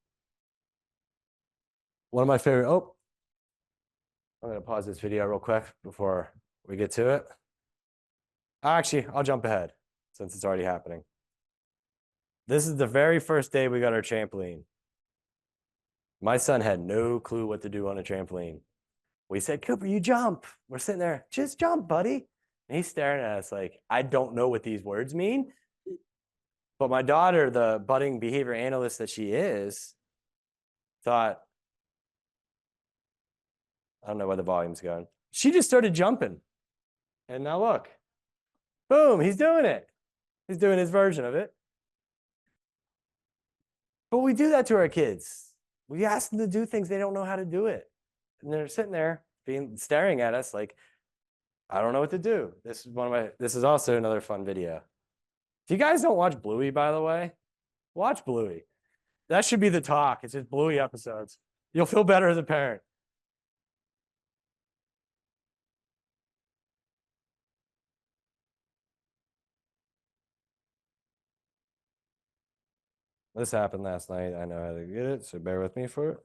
one of my favorite, I'm going to pause this video real quick before we get to it. Actually, I'll jump ahead since it's already happening. This is the very first day we got our trampoline. My son had no clue what to do on a trampoline. We said, Cooper, you jump. We're sitting there, just jump, buddy. And he's staring at us like, I don't know what these words mean. But my daughter, the budding behavior analyst that she is, thought, I don't know where the volume's going. She just started jumping. And now look, boom, he's doing it. He's doing his version of it. But we do that to our kids. We ask them to do things they don't know how to do it. And they're sitting there staring at us like, I don't know what to do. This is also another fun video. If you guys don't watch Bluey, by the way, watch Bluey. That should be the talk. It's just Bluey episodes. You'll feel better as a parent. This happened last night. I know how to get it, so bear with me for it.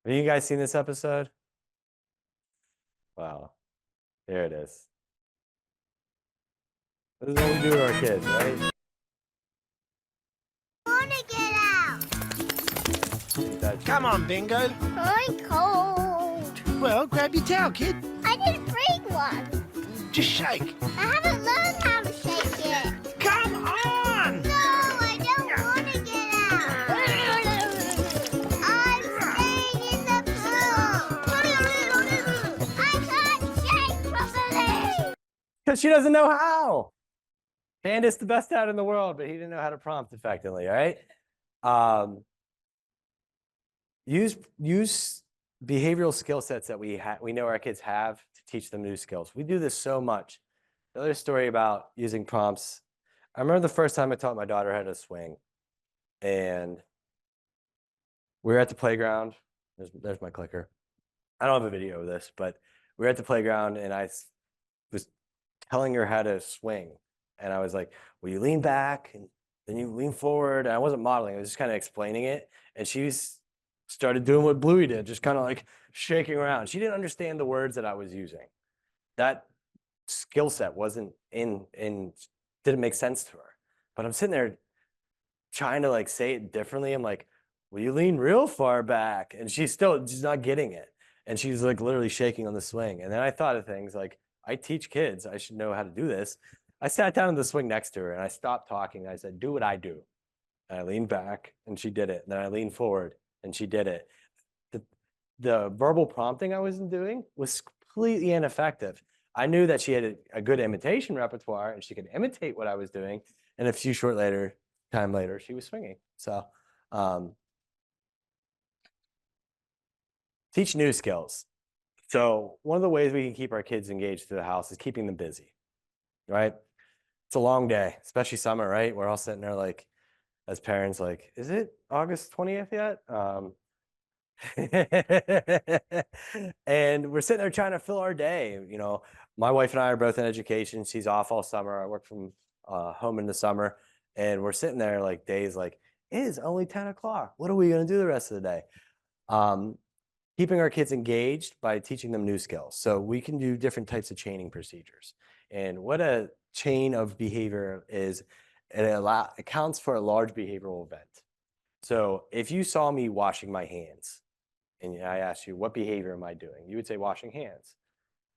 Have you guys seen this episode? Wow. Here it is. This is what we do to our kids, right?
I want to get out.
Come on, Bingo.
I'm cold.
Well, grab your towel, kid.
I didn't bring one.
Just shake.
I haven't learned how to shake it.
Come on!
No, I don't want to get out. I'm staying in the pool. I can't shake properly.
Because she doesn't know how. Candace, the best dad in the world, but he didn't know how to prompt effectively, right? Use behavioral skill sets that we know our kids have to teach them new skills. We do this so much. Another story about using prompts. I remember the first time I taught my daughter how to swing, and we were at the playground. There's my clicker. I don't have a video of this, but we were at the playground, and I was telling her how to swing. And I was like, well, you lean back, and then you lean forward. And I wasn't modeling. I was just kind of explaining it. And she started doing what Bluey did, just kind of like shaking around. She didn't understand the words that I was using. That skill set wasn't didn't make sense to her. But I'm sitting there trying to like say it differently. I'm like, well, you lean real far back. And she's not getting it. And she's like literally shaking on the swing. And then I thought of things like, I teach kids, I should know how to do this. I sat down in the swing next to her and I stopped talking. I said, do what I do. And I leaned back and she did it. And then I leaned forward and she did it. The verbal prompting I was doing was completely ineffective. I knew that she had a good imitation repertoire and she could imitate what I was doing. And a few time later, she was swinging. So teach new skills. So one of the ways we can keep our kids engaged through the house is keeping them busy, right? It's a long day, especially summer, right? We're all sitting there like, as parents, like, is it August 20th yet? And we're sitting there trying to fill our day. You know, my wife and I are both in education. She's off all summer. I work from home in the summer. And we're sitting there like days like, it is only 10 o'clock. What are we going to do the rest of the day? Keeping our kids engaged by teaching them new skills. So we can do different types of chaining procedures. And what a chain of behavior is, it accounts for a large behavioral event. So if you saw me washing my hands and I asked you, what behavior am I doing? You would say washing hands.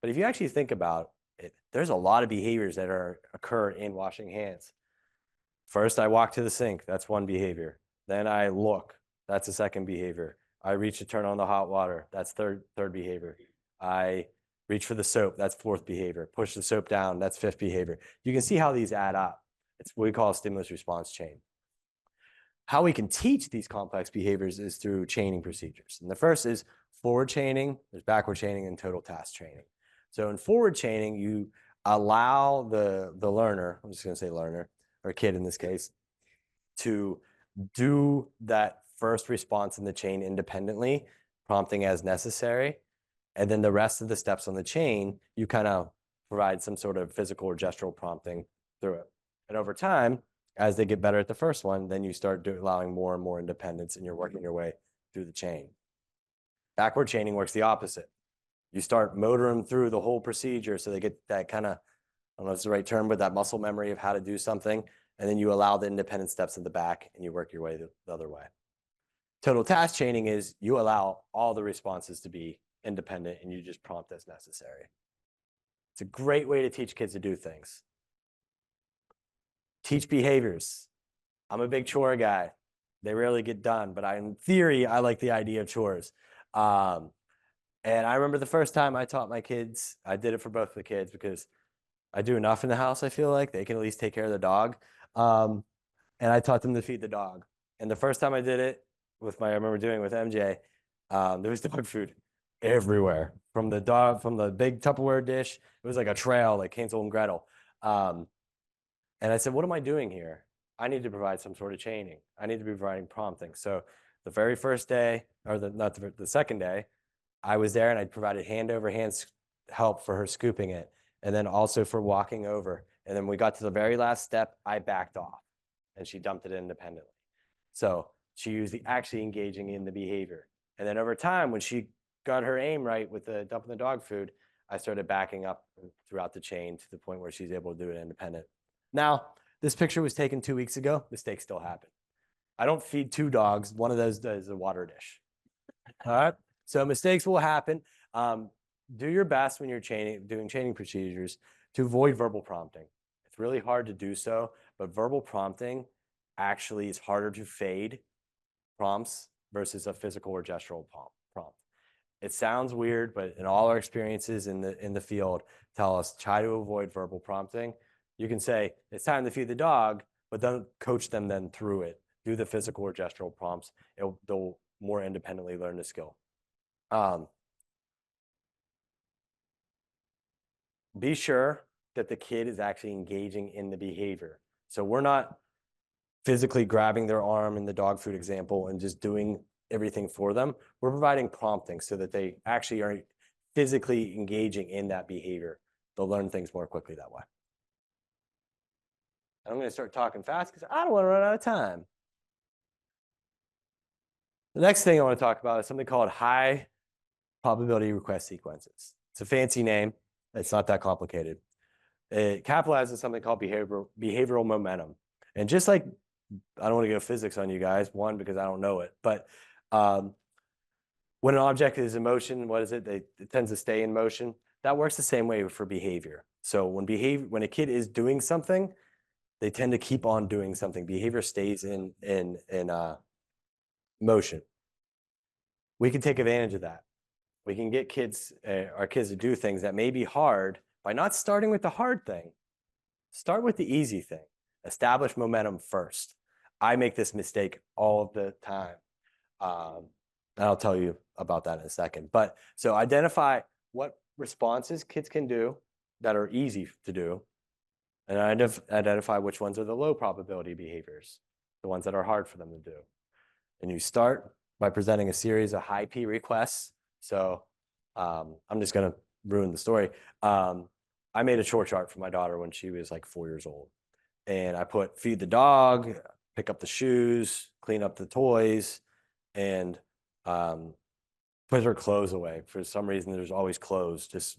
But if you actually think about it, there's a lot of behaviors that occur in washing hands. First, I walk to the sink. That's one behavior. Then I look. That's a second behavior. I reach to turn on the hot water. That's third behavior. I reach for the soap. That's fourth behavior. Push the soap down. That's fifth behavior. You can see how these add up. It's what we call a stimulus response chain. How we can teach these complex behaviors is through chaining procedures. And the first is forward chaining, there's backward chaining, and total task training. So in forward chaining, you allow the learner, I'm just going to say learner, or kid in this case, to do that first response in the chain independently, prompting as necessary. And then the rest of the steps on the chain, you kind of provide some sort of physical or gestural prompting through it. And over time, as they get better at the first one, then you start allowing more and more independence and you're working your way through the chain. Backward chaining works the opposite. You start motoring them through the whole procedure so they get that kind of, I don't know if it's the right term, but that muscle memory of how to do something. And then you allow the independent steps at the back and you work your way the other way. Total task chaining is you allow all the responses to be independent and you just prompt as necessary. It's a great way to teach kids to do things. Teach behaviors. I'm a big chore guy. They rarely get done, but in theory, I like the idea of chores. And I remember the first time I taught my kids, I did it for both the kids because I do enough in the house, I feel like. They can at least take care of the dog. And I taught them to feed the dog. And the first time I did it, I remember doing it with MJ, there was dog food everywhere. From the big Tupperware dish, it was like a trail, like Hansel and Gretel. And I said, what am I doing here? I need to provide some sort of chaining. I need to be providing prompting. So the very first day, or the second day, I was there and I provided hand over hand help for her scooping it. And then also for walking over. And then we got to the very last step, I backed off and she dumped it independently. So she was actually engaging in the behavior. And then over time, when she got her aim right with the dumping the dog food, I started backing up throughout the chain to the point where she's able to do it independent. Now, this picture was taken 2 weeks ago. Mistakes still happen. I don't feed two dogs. One of those is a water dish. All right. So mistakes will happen. Do your best when you're doing chaining procedures to avoid verbal prompting. It's really hard to do so, but verbal prompting actually is harder to fade prompts versus a physical or gestural prompt. It sounds weird, but in all our experiences in the field tell us try to avoid verbal prompting. You can say it's time to feed the dog, but don't coach them then through it. Do the physical or gestural prompts. They'll more independently learn the skill. Be sure that the kid is actually engaging in the behavior. So we're not physically grabbing their arm in the dog food example and just doing everything for them. We're providing prompting so that they actually are physically engaging in that behavior. They'll learn things more quickly that way. I'm going to start talking fast because I don't want to run out of time. The next thing I want to talk about is something called high probability request sequences. It's a fancy name. It's not that complicated. it capitalizes something called behavioral momentum. And just like, I don't want to go physics on you guys, one, because I don't know it, but when an object is in motion, what is it? It tends to stay in motion. That works the same way for behavior. So when a kid is doing something, they tend to keep on doing something. Behavior stays in motion. We can take advantage of that. We can get our kids to do things that may be hard by not starting with the hard thing. Start with the easy thing. Establish momentum first. I make this mistake all of the time. And I'll tell you about that in a second. But so identify what responses kids can do that are easy to do, and identify which ones are the low probability behaviors, the ones that are hard for them to do. And you start by presenting a series of high P requests. So I'm just going to ruin the story. I made a chore chart for my daughter when she was like 4 years old. And I put feed the dog, pick up the shoes, clean up the toys, and put her clothes away. For some reason, there's always clothes just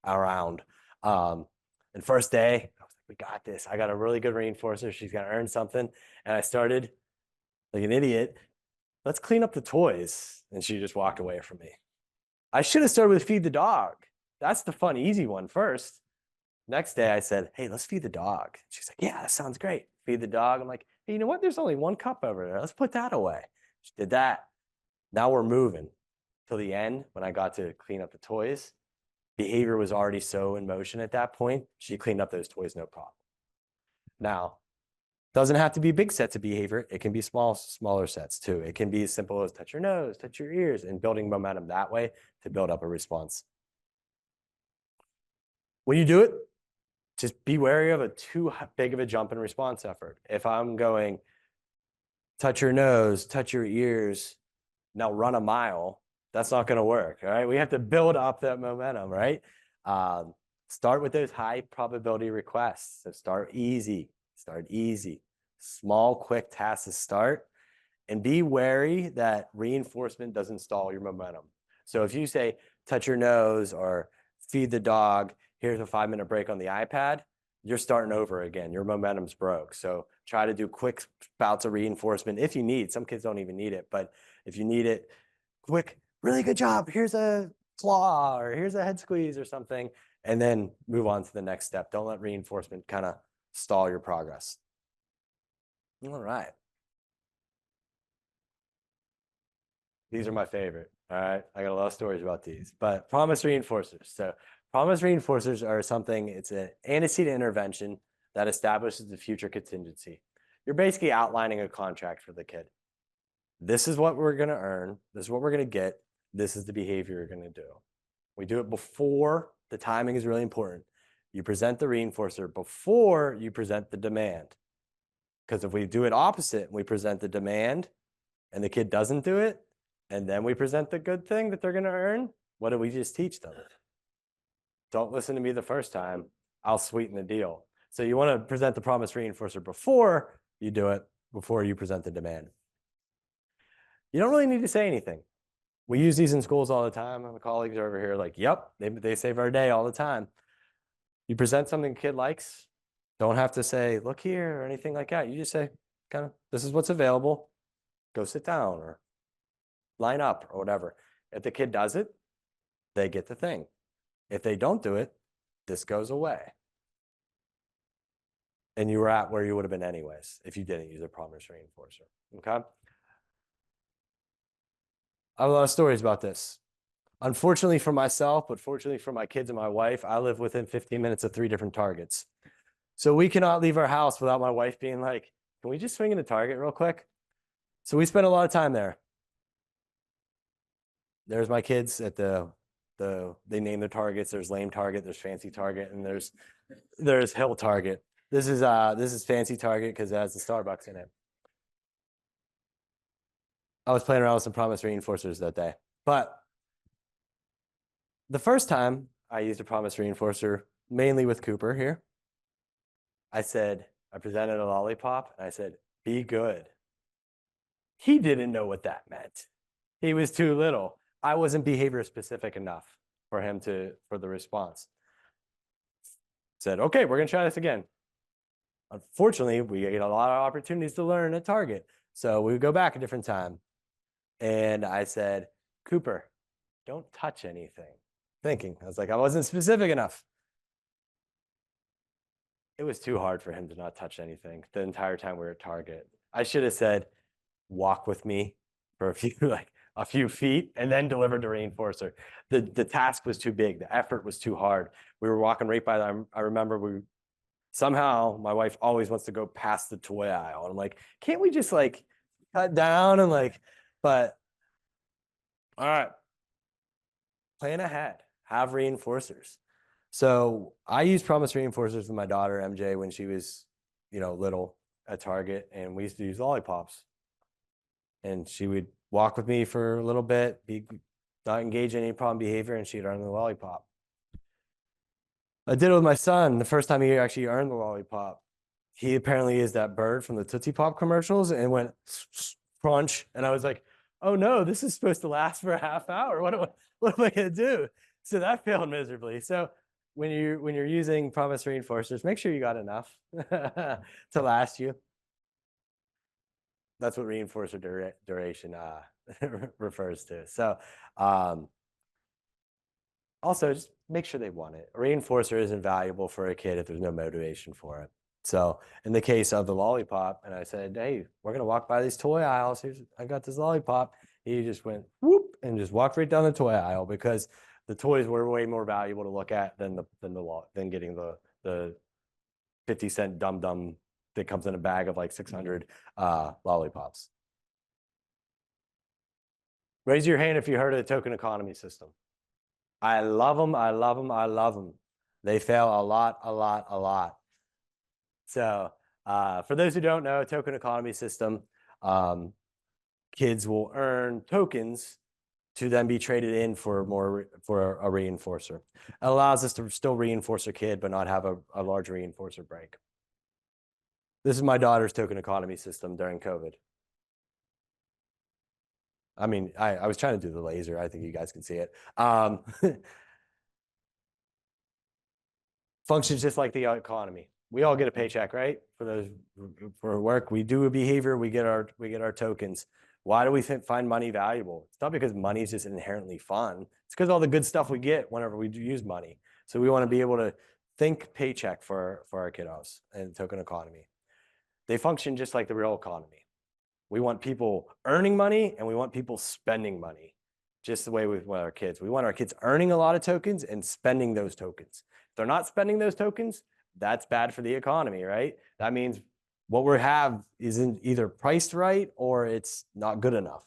around. And first day, I was like, we got this. I got a really good reinforcer. She's going to earn something. And I started like an idiot. Let's clean up the toys. And she just walked away from me. I should have started with feed the dog. That's the fun, easy one first. Next day, I said, hey, let's feed the dog. She's like, yeah, that sounds great. Feed the dog. I'm like, hey, you know what? There's only one cup over there. Let's put that away. She did that. Now we're moving. Till the end, when I got to clean up the toys, behavior was already so in motion at that point. She cleaned up those toys, no problem. Now, doesn't have to be big sets of behavior. It can be smaller sets too. It can be as simple as touch your nose, touch your ears, and building momentum that way to build up a response. When you do it, just be wary of a too big of a jump in response effort. If I'm going, touch your nose, touch your ears, now run a mile, that's not going to work, all right? We have to build up that momentum, right? Start with those high probability requests. So start easy. Small, quick tasks to start. And be wary that reinforcement doesn't stall your momentum. So if you say, touch your nose or feed the dog, here's a 5-minute break on the iPad, you're starting over again. Your momentum's broke. So try to do quick bouts of reinforcement if you need. Some kids don't even need it, but if you need it, quick, really good job. Here's a claw or here's a head squeeze or something, and then move on to the next step. Don't let reinforcement kind of stall your progress. All right. These are my favorite. All right. I got a lot of stories about these, but promise reinforcers. So promise reinforcers are something, it's an antecedent intervention that establishes the future contingency. You're basically outlining a contract for the kid. This is what we're going to earn. This is what we're going to get. This is the behavior you're going to do. We do it before. The timing is really important. You present the reinforcer before you present the demand. Because if we do it opposite and we present the demand and the kid doesn't do it, and then we present the good thing that they're going to earn, what did we just teach them? Don't listen to me the first time. I'll sweeten the deal. So you want to present the promise reinforcer before you do it, before you present the demand. You don't really need to say anything. We use these in schools all the time. My colleagues are over here like, yep, they save our day all the time. You present something a kid likes, don't have to say, look here or anything like that. You just say, kind of, this is what's available. Go sit down or line up or whatever. If the kid does it, they get the thing. If they don't do it, this goes away. And you were at where you would have been anyways if you didn't use a promise reinforcer, okay? I have a lot of stories about this. Unfortunately for myself, but fortunately for my kids and my wife, I live within 15 minutes of 3 different Targets. So we cannot leave our house without my wife being like, can we just swing into Target real quick? So we spend a lot of time there. There's my kids at they name their Targets. There's lame Target, there's fancy Target, and there's Hill Target. This is fancy Target because it has the Starbucks in it. I was playing around with some promise reinforcers that day. But the first time I used a promise reinforcer, mainly with Cooper here, I presented a lollipop, and I said, be good. He didn't know what that meant. He was too little. I wasn't behavior specific enough for him for the response. said, okay, we're gonna try this again. Unfortunately, we get a lot of opportunities to learn at Target. So we would go back a different time. And I said, Cooper, don't touch anything. Thinking, I was like, I wasn't specific enough. It was too hard for him to not touch anything the entire time we were at Target. I should have said, walk with me for a few feet and then deliver the reinforcer. The task was too big. The effort was too hard. We were walking right by them. I remember somehow my wife always wants to go past the toy aisle. And I'm like, can't we just like cut down and but all right, plan ahead, have reinforcers. So I used promise reinforcers with my daughter, MJ, when she was, little at Target, and we used to use lollipops. And she would walk with me for a little bit, not engage in any problem behavior, and she'd earn the lollipop. I did it with my son the first time he actually earned the lollipop. He apparently is that bird from the Tootsie Pop commercials and went crunch. And I was like, oh no, this is supposed to last for a half hour. What am I gonna do? So that failed miserably. So when you're using promise reinforcers, make sure you got enough to last you. That's what reinforcer duration refers to. So also just make sure they want it. A reinforcer isn't valuable for a kid if there's no motivation for it. So in the case of the lollipop, and I said, hey, we're gonna walk by these toy aisles. I got this lollipop. He just went whoop and just walked right down the toy aisle because the toys were way more valuable to look at than getting the 50-cent dum-dum that comes in a bag of like 600 lollipops. Raise your hand if you heard of the token economy system. I love them, I love them, I love them. They fail a lot, a lot, a lot. So for those who don't know, token economy system, kids will earn tokens to then be traded in for a reinforcer. It allows us to still reinforce a kid, but not have a large reinforcer break. This is my daughter's token economy system during COVID. I mean, I was trying to do the laser. I think you guys can see it. Functions just like the economy. We all get a paycheck, right? For work, we do a behavior, we get our tokens. Why do we find money valuable? It's not because money is just inherently fun. It's because all the good stuff we get whenever we do use money. So we want to be able to think paycheck for our kiddos and token economy. They function just like the real economy. We want people earning money and we want people spending money, just the way we want our kids. We want our kids earning a lot of tokens and spending those tokens. If they're not spending those tokens, that's bad for the economy, right? That means what we have isn't either priced right or it's not good enough.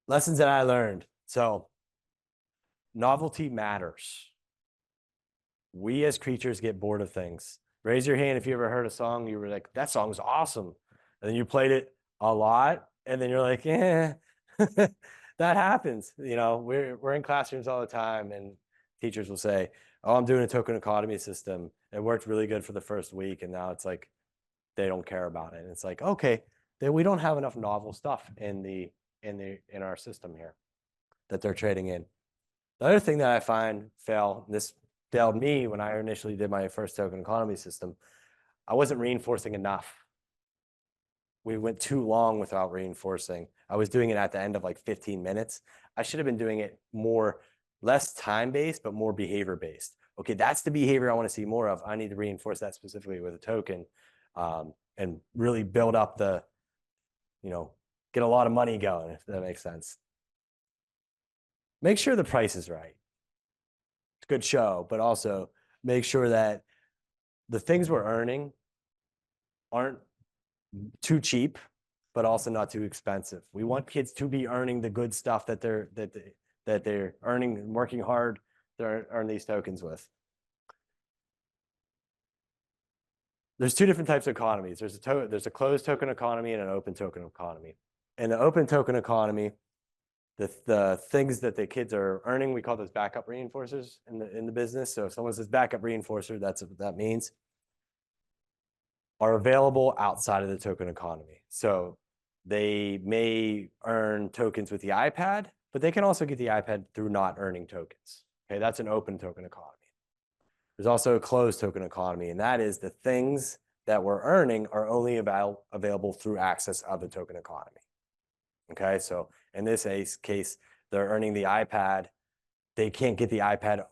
Lessons that I learned. So novelty matters. We as creatures get bored of things. Raise your hand if you ever heard a song, you were like, that song's awesome. And then you played it a lot, and then you're like, yeah, that happens. We're in classrooms all the time, and teachers will say, oh, I'm doing a token economy system. It worked really good for the first week, and now it's like they don't care about it. And it's like, okay, then we don't have enough novel stuff in our system here that they're trading in. The other thing that I find this failed me when I initially did my first token economy system, I wasn't reinforcing enough. We went too long without reinforcing. I was doing it at the end of like 15 minutes. I should have been doing it less time-based, but more behavior-based. Okay, that's the behavior I want to see more of. I need to reinforce that specifically with a token and really build up get a lot of money going, if that makes sense. Make sure the price is right. It's a good show, but also make sure that the things we're earning aren't too cheap, but also not too expensive. We want kids to be earning the good stuff that they're earning and working hard to earn these tokens with. There's two different types of economies. There's a closed token economy and an open token economy. In the open token economy, the things that the kids are earning, we call those backup reinforcers in the business. So if someone says backup reinforcer, that's what that means, are available outside of the token economy. So they may earn tokens with the iPad, but they can also get the iPad through not earning tokens. Okay, that's an open token economy. There's also a closed token economy, and that is the things that we're earning are only available through access of the token economy. Okay, so in this case, they're earning the iPad. They can't get the iPad.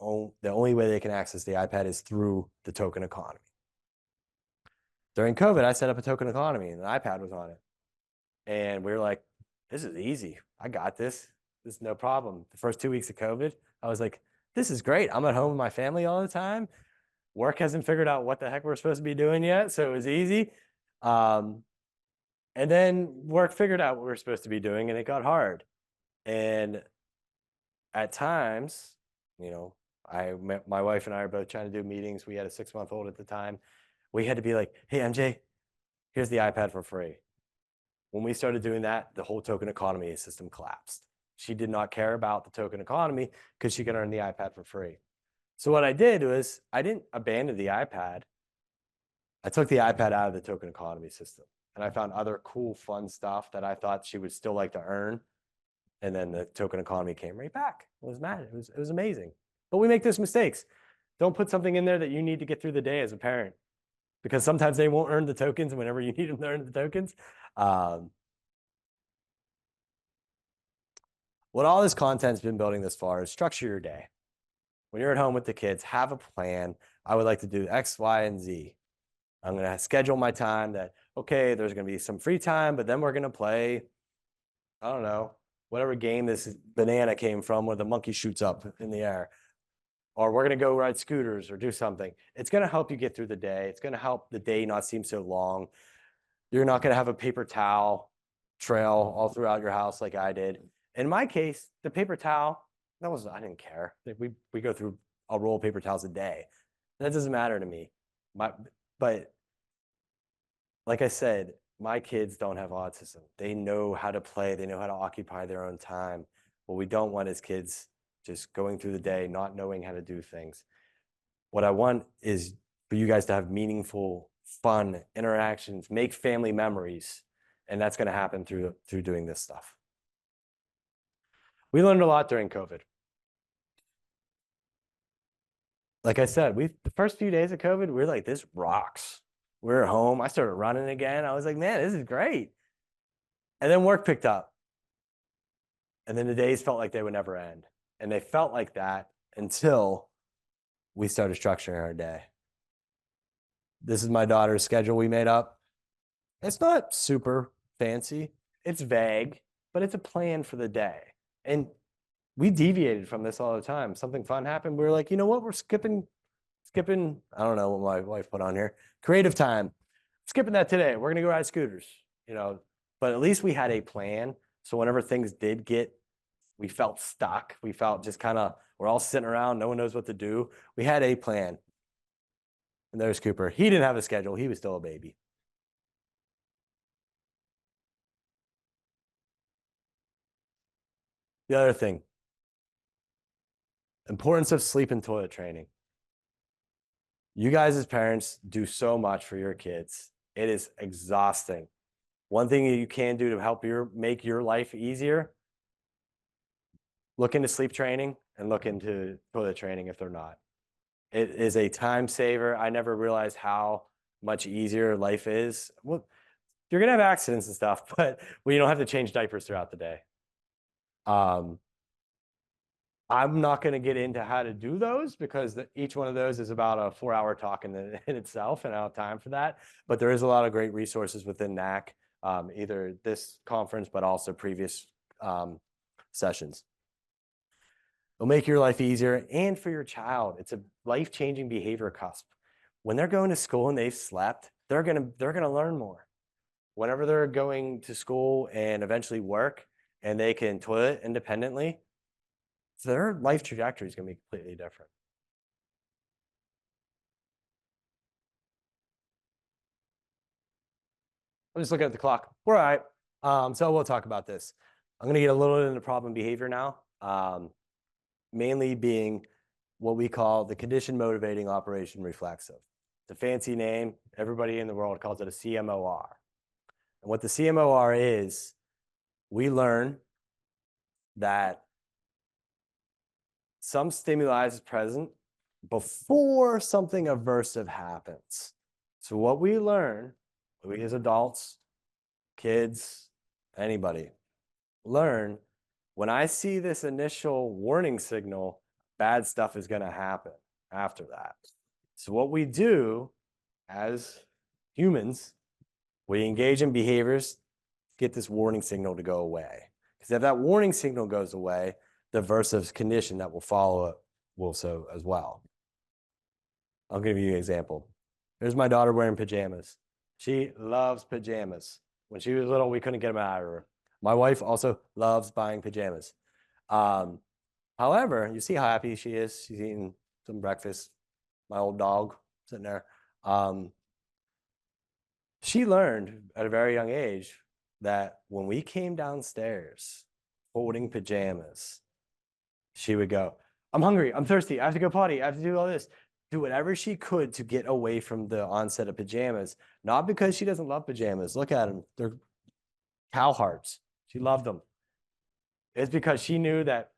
The only way they can access the iPad is through the token economy. During COVID, I set up a token economy and an iPad was on it. And we were like, this is easy. I got this. This is no problem. The first 2 weeks of COVID, I was like, this is great. I'm at home with my family all the time. Work hasn't figured out what the heck we're supposed to be doing yet, so it was easy. And then work figured out what we were supposed to be doing, and it got hard. And at times, you know, my wife and I are both trying to do meetings. We had a 6-month-old at the time. We had to be like, hey, MJ, here's the iPad for free. When we started doing that, the whole token economy system collapsed. She did not care about the token economy because she could earn the iPad for free. So what I did was I didn't abandon the iPad. I took the iPad out of the token economy system, and I found other cool, fun stuff that I thought she would still like to earn. And then the token economy came right back. It was mad. It was amazing. But we make those mistakes. Don't put something in there that you need to get through the day as a parent, because sometimes they won't earn the tokens whenever you need them to earn the tokens. What all this content's been building this far is structure your day. When you're at home with the kids, have a plan. I would like to do X, Y, and Z. I'm going to schedule my time that, okay, there's going to be some free time, but then we're going to play, I don't know, whatever game this banana came from where the monkey shoots up in the air. Or we're going to go ride scooters or do something. It's going to help you get through the day. It's going to help the day not seem so long. You're not going to have a paper towel trail all throughout your house like I did. In my case, the paper towel, I didn't care. We go through a roll of paper towels a day. That doesn't matter to me. But like I said, my kids don't have autism. They know how to play. They know how to occupy their own time. What we don't want is kids just going through the day, not knowing how to do things. What I want is for you guys to have meaningful, fun interactions, make family memories. And that's going to happen through doing this stuff. We learned a lot during COVID. Like I said, the first few days of COVID, we were like, this rocks. We're at home. I started running again. I was like, man, this is great. And then work picked up. And then the days felt like they would never end. And they felt like that until we started structuring our day. This is my daughter's schedule we made up. It's not super fancy. It's vague, but it's a plan for the day. And we deviated from this all the time. Something fun happened. We were like, you know what? We're skipping, I don't know what my wife put on here. Creative time. Skipping that today. We're going to go ride scooters, you know, but at least we had a plan. So whenever things did we felt stuck. We felt just kind of, we're all sitting around. No one knows what to do. We had a plan. And there's Cooper. He didn't have a schedule. He was still a baby. The other thing, importance of sleep and toilet training. You guys as parents do so much for your kids. It is exhausting. One thing that you can do to help make your life easier, look into sleep training and look into toilet training if they're not. It is a time saver. I never realized how much easier life is. Well, you're gonna have accidents and stuff, but you don't have to change diapers throughout the day. I'm not going to get into how to do those because each one of those is about a 4-hour talk in itself, and I don't have time for that. But there is a lot of great resources within NAC, either this conference, but also previous sessions. It'll make your life easier, and for your child, it's a life-changing behavior cusp. When they're going to school and they've slept, they're gonna learn more. Whenever they're going to school and eventually work, and they can toilet independently, their life trajectory is going to be completely different. I'm just looking at the clock. We're all right. So we'll talk about this. I'm going to get a little into problem behavior now, mainly being what we call the condition motivating operation reflexive. It's a fancy name. Everybody in the world calls it a CMOR. And what the CMOR is, we learn that some stimuli is present before something aversive happens. So what we learn, we as adults, kids, anybody, learn when I see this initial warning signal, bad stuff is going to happen after that. So what we do as humans, we engage in behaviors, get this warning signal to go away. Because if that warning signal goes away, the aversive condition that will follow it will so as well. I'll give you an example. Here's my daughter wearing pajamas. She loves pajamas. When she was little, we couldn't get them out of her. My wife also loves buying pajamas. However, you see how happy she is. She's eating some breakfast. My old dog sitting there. She learned at a very young age that when we came downstairs holding pajamas, she would go, I'm hungry, I'm thirsty, I have to go potty, I have to do all this. Do whatever she could to get away from the onset of pajamas, not because she doesn't love pajamas. Look at them. They're cow hearts. She loved them. It's because she knew that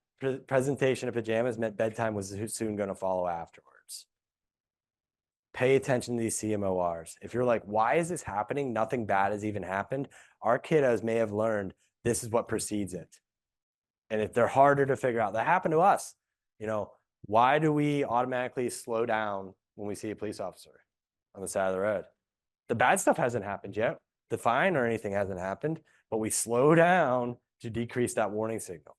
presentation of pajamas meant bedtime was soon going to follow afterwards. Pay attention to these CMORs. If you're like, why is this happening? Nothing bad has even happened. Our kiddos may have learned this is what precedes it. And if they're harder to figure out, that happened to us. You know, why do we automatically slow down when we see a police officer on the side of the road? The bad stuff hasn't happened yet. The fine or anything hasn't happened, but we slow down to decrease that warning signal.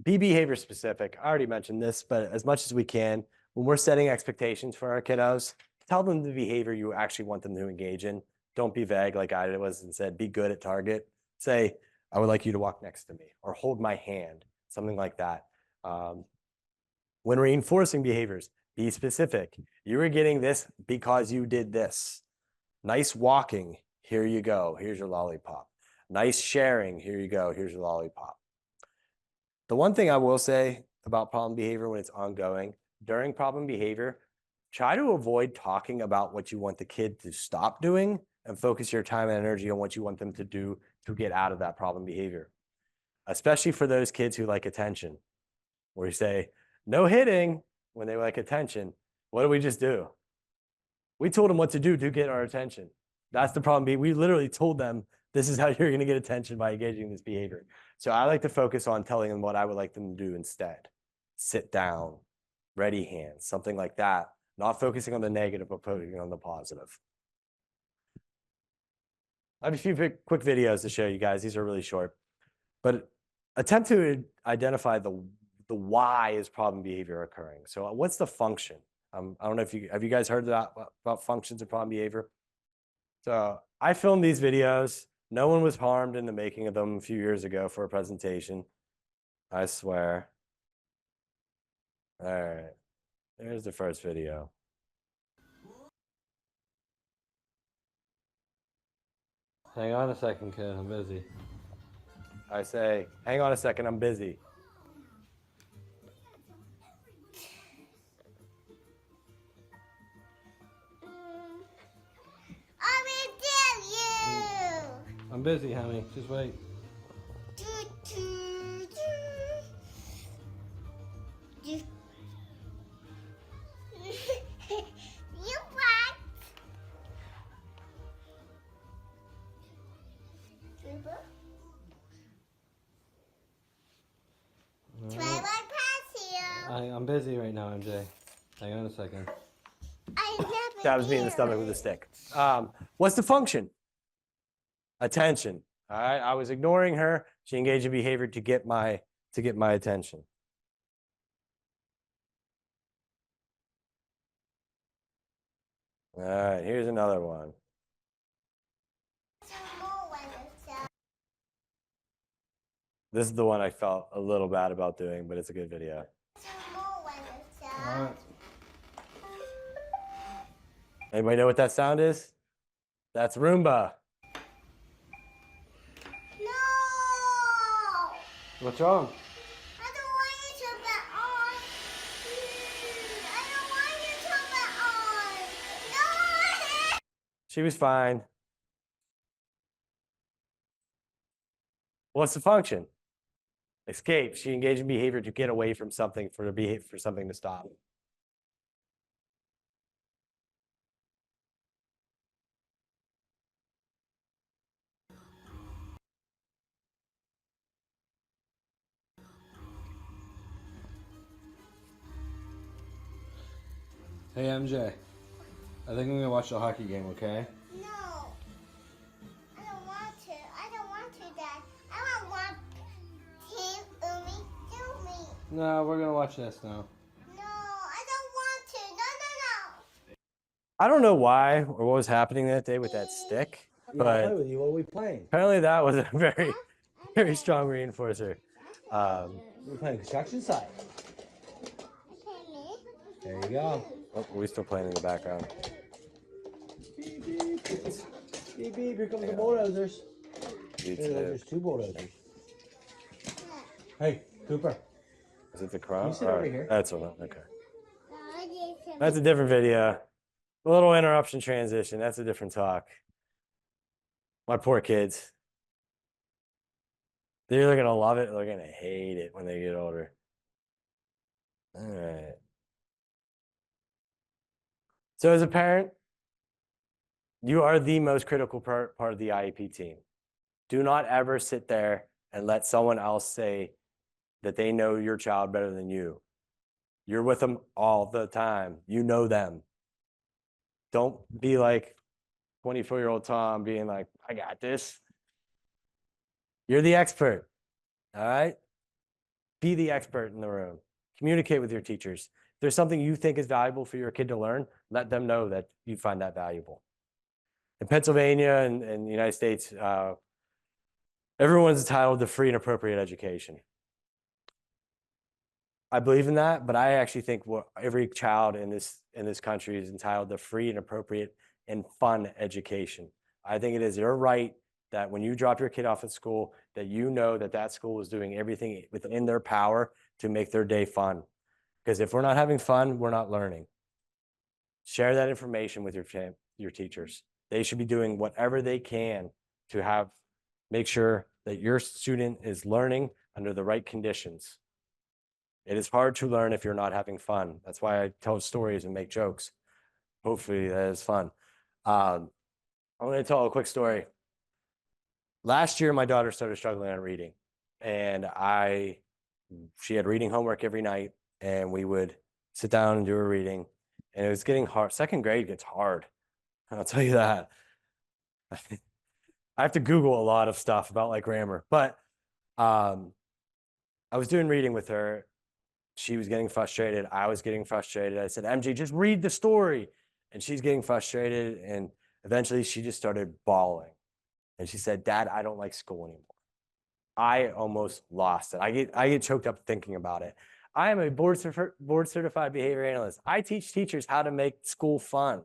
Be behavior specific. I already mentioned this, but as much as we can, when we're setting expectations for our kiddos, tell them the behavior you actually want them to engage in. Don't be vague like I was and said, be good at target. Say, I would like you to walk next to me or hold my hand, something like that. When reinforcing behaviors, be specific. You were getting this because you did this. Nice walking, here you go, here's your lollipop. Nice sharing, here you go, here's your lollipop. The one thing I will say about problem behavior when it's ongoing, during problem behavior, try to avoid talking about what you want the kid to stop doing and focus your time and energy on what you want them to do to get out of that problem behavior. Especially for those kids who like attention, where you say, no hitting when they like attention. What do we just do? We told them what to do to get our attention. That's the problem. We literally told them, this is how you're going to get attention by engaging in this behavior. So I like to focus on telling them what I would like them to do instead. Sit down, ready hands, something like that. Not focusing on the negative, but focusing on the positive. I have a few quick videos to show you guys. These are really short. But attempt to identify the why is problem behavior occurring. So what's the function? I don't know if have you guys heard about functions of problem behavior? So I filmed these videos. No one was harmed in the making of them a few years ago for a presentation. I swear. All right, there's the first video. Hang on a second, kid, I'm busy. I say, hang on a second, I'm busy.
I will tell you.
I'm busy, honey, just wait.
You what? Try my pass here.
I'm busy right now, MJ. Hang on a second.
I never
Stabs me in the
hear
stomach with a
it.
stick. What's the function? Attention. All right, I was ignoring her. She engaged in behavior to get my attention. All right, here's another one. This is the one I felt a little bad about doing, but it's a good video. Anybody know what that sound is? That's Roomba.
No!
What's wrong?
I don't want you to turn that on. I don't want you to turn that on. No!
She was fine. What's the function? Escape. She engaged in behavior to get away from something for something to stop.
Hey MJ, I think I'm gonna watch the hockey game, okay?
No. I don't want to. I don't want to, Dad. I don't want Team Umi to me.
No, we're gonna watch this now.
No, I don't want to. No, no, no.
I don't know why or what was happening that day with that stick, but
with you. What are we playing?
apparently that was a very strong reinforcer.
We're playing construction site.
Okay,
There you go.
Oh, we're still playing in the background.
Beep beep. Beep beep. Here comes the bulldozers. There's 2 bulldozers. Hey, Cooper.
Is it the crown?
You sit over here.
That's okay.
me.
That's a different video. A little interruption transition. That's a different talk. My poor kids. They're either gonna love it or they're gonna hate it when they get older. All right. So as a parent, you are the most critical part of the IEP team. Do not ever sit there and let someone else say that they know your child better than you. You're with them all the time. You know them. Don't be like 24-year-old Tom being like, I got this. You're the expert. All right? Be the expert in the room. Communicate with your teachers. If there's something you think is valuable for your kid to learn, let them know that you find that valuable. In Pennsylvania and the United States, everyone's entitled to free and appropriate education. I believe in that, but I actually think every child in this country is entitled to free and appropriate and fun education. I think it is your right that when you drop your kid off at school, that you know that that school is doing everything within their power to make their day fun. Because if we're not having fun, we're not learning. Share that information with your teachers. They should be doing whatever they can to make sure that your student is learning under the right conditions. It is hard to learn if you're not having fun. That's why I tell stories and make jokes. Hopefully that is fun. I'm going to tell a quick story. Last year, my daughter started struggling on reading, and she had reading homework every night, and we would sit down and do her reading, and it was getting hard. Second grade gets hard. I'll tell you that. I have to Google a lot of stuff about like grammar, but I was doing reading with her. She was getting frustrated. I was getting frustrated. I said, MJ, just read the story. And she's getting frustrated. And eventually she just started bawling. And she said, Dad, I don't like school anymore. I almost lost it. I get choked up thinking about it. I am a board certified behavior analyst. I teach teachers how to make school fun.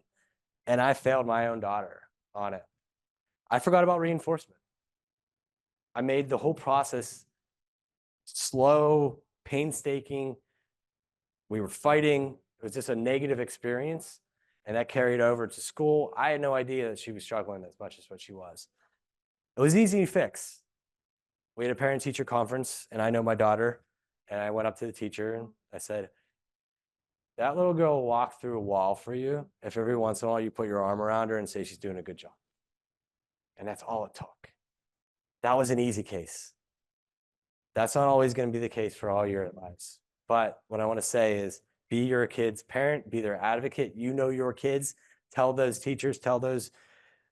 And I failed my own daughter on it. I forgot about reinforcement. I made the whole process slow, painstaking. We were fighting. It was just a negative experience. And that carried over to school. I had no idea that she was struggling as much as what she was. It was easy to fix. We had a parent-teacher conference, and I know my daughter. And I went up to the teacher and I said, that little girl will walk through a wall for you if every once in a while you put your arm around her and say she's doing a good job. And that's all it took. That was an easy case. That's not always going to be the case for all your lives. But what I want to say is be your kid's parent, be their advocate. You know your kids. Tell those teachers, tell those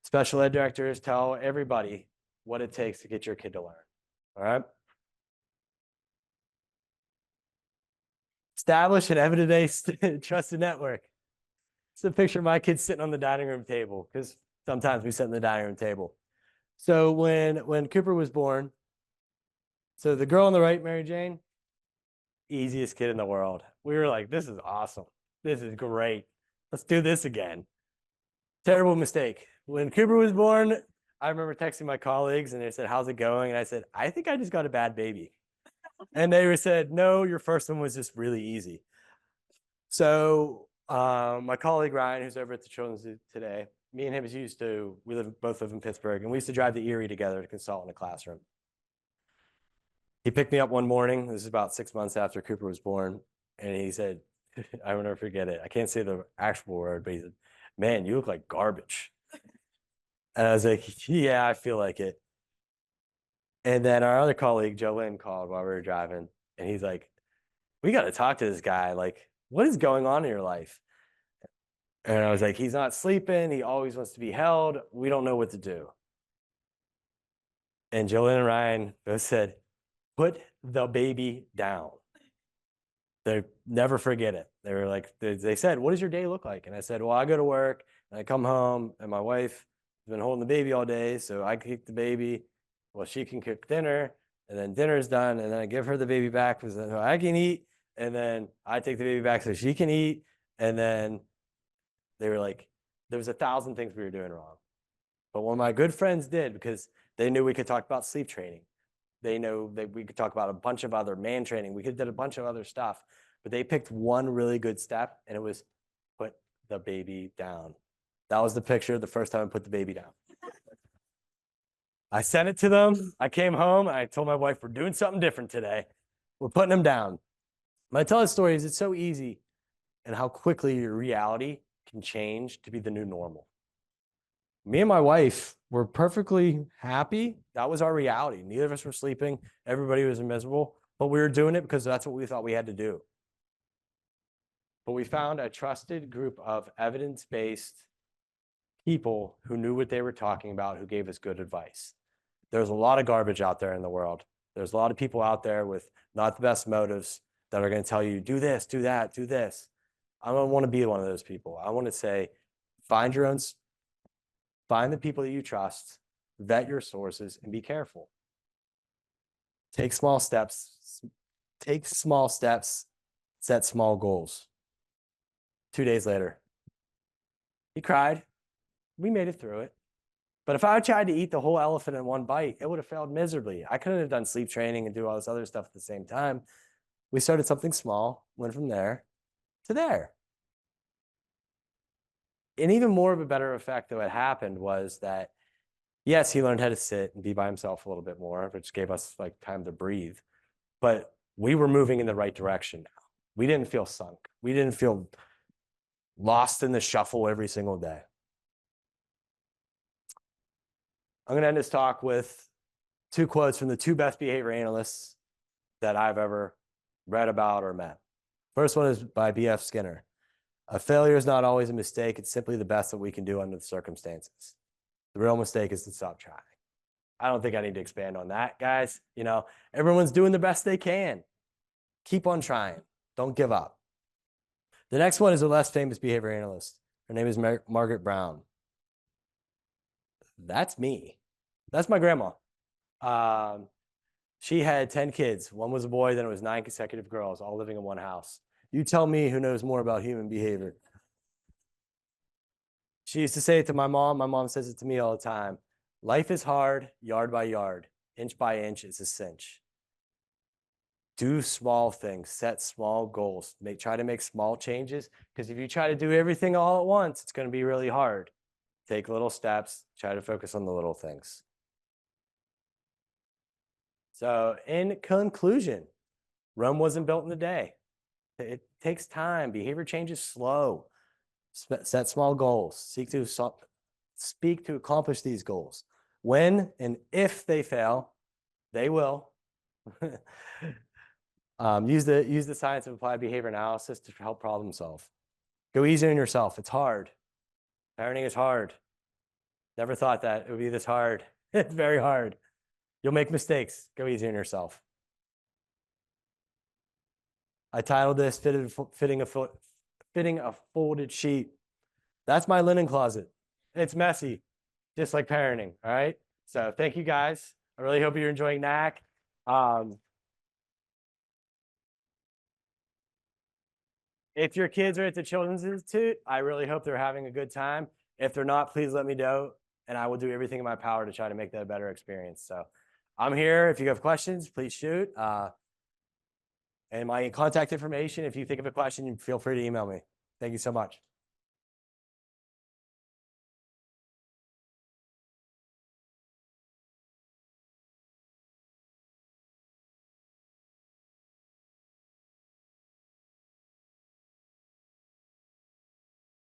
special ed directors, tell everybody what it takes to get your kid to learn. All right? Establish an evidence-based trusted network. It's a picture of my kids sitting on the dining room table because sometimes we sit on the dining room table. So when Cooper was born, so the girl on the right, Mary Jane, easiest kid in the world. We were like, this is awesome. This is great. Let's do this again. Terrible mistake. When Cooper was born, I remember texting my colleagues and they said, how's it going? And I said, I think I just got a bad baby. And they said, no, your first one was just really easy. So my colleague Ryan, who's over at the Children's Zoo today, me and him both live in Pittsburgh, and we used to drive to Erie together to consult in a classroom. He picked me up one morning. This is about 6 months after Cooper was born. And he said, I will never forget it. I can't say the actual word, but he said, "Man, you look like garbage." And I was like, yeah, I feel like it. And then our other colleague, Jolene, called while we were driving. And he's like, "We got to talk to this guy. Like, what is going on in your life?" And I was like, "He's not sleeping. He always wants to be held. We don't know what to do." And Jolene and Ryan both said, "Put the baby down." They never forget it. They were like, they said, "What does your day look like?" And I said, "Well, I go to work and I come home and my wife has been holding the baby all day. So I cook the baby. Well, she can cook dinner and then dinner's done. And then I give her the baby back so I can eat. And then I take the baby back so she can eat." And then they were like, there was 1,000 things we were doing wrong. But what my good friends did, because they knew we could talk about sleep training. They know that we could talk about a bunch of other man training. We could did a bunch of other stuff, but they picked one really good step, and it was put the baby down. That was the picture the first time I put the baby down. I sent it to them. I came home. And I told my wife, "We're doing something different today. We're putting them down." When I tell the story is it's so easy and how quickly your reality can change to be the new normal. Me and my wife were perfectly happy. That was our reality. Neither of us were sleeping. Everybody was miserable, but we were doing it because that's what we thought we had to do. But we found a trusted group of evidence-based people who knew what they were talking about, who gave us good advice. There's a lot of garbage out there in the world. There's a lot of people out there with not the best motives that are going to tell you, do this, do that, do this. I don't want to be one of those people. I want to say, find the people that you trust, vet your sources, and be careful. Take small steps, set small goals. 2 days later, he cried. We made it through it. But if I tried to eat the whole elephant in one bite, it would have failed miserably. I couldn't have done sleep training and do all this other stuff at the same time. We started something small, went from there to there. And even more of a better effect that what happened was that, yes, he learned how to sit and be by himself a little bit more, which gave us like time to breathe. But we were moving in the right direction now. We didn't feel sunk. We didn't feel lost in the shuffle every single day. I'm going to end this talk with 2 quotes from the 2 best behavior analysts that I've ever read about or met. First one is by B.F. Skinner. "A failure is not always a mistake. It's simply the best that we can do under the circumstances. The real mistake is to stop trying." I don't think I need to expand on that, guys. You know, everyone's doing the best they can. Keep on trying. Don't give up. The next one is a less famous behavior analyst. Her name is Margaret Brown. That's me. That's my grandma. She had 10 kids. One was a boy, then it was 9 consecutive girls, all living in one house. You tell me who knows more about human behavior. She used to say it to my mom. My mom says it to me all the time. Life is hard, yard by yard. Inch by inch, it's a cinch. Do small things. Set small goals. Try to make small changes, because if you try to do everything all at once, it's going to be really hard. Take little steps. Try to focus on the little things. So in conclusion, Rome wasn't built in a day. It takes time. Behavior change is slow. Set small goals. Speak to accomplish these goals. When and if they fail, they will. Use the science of applied behavior analysis to help problem solve. Go easy on yourself. It's hard. Parenting is hard. Never thought that it would be this hard. It's very hard. You'll make mistakes. Go easy on yourself. I titled this fitting a folded sheet. That's my linen closet. It's messy, just like parenting. All right. So thank you guys. I really hope you're enjoying NAC. If your kids are at the Children's Institute, I really hope they're having a good time. If they're not, please let me know, and I will do everything in my power to try to make that a better experience. So I'm here. If you have questions, please shoot. And my contact information, if you think of a question, feel free to email me. Thank you so much.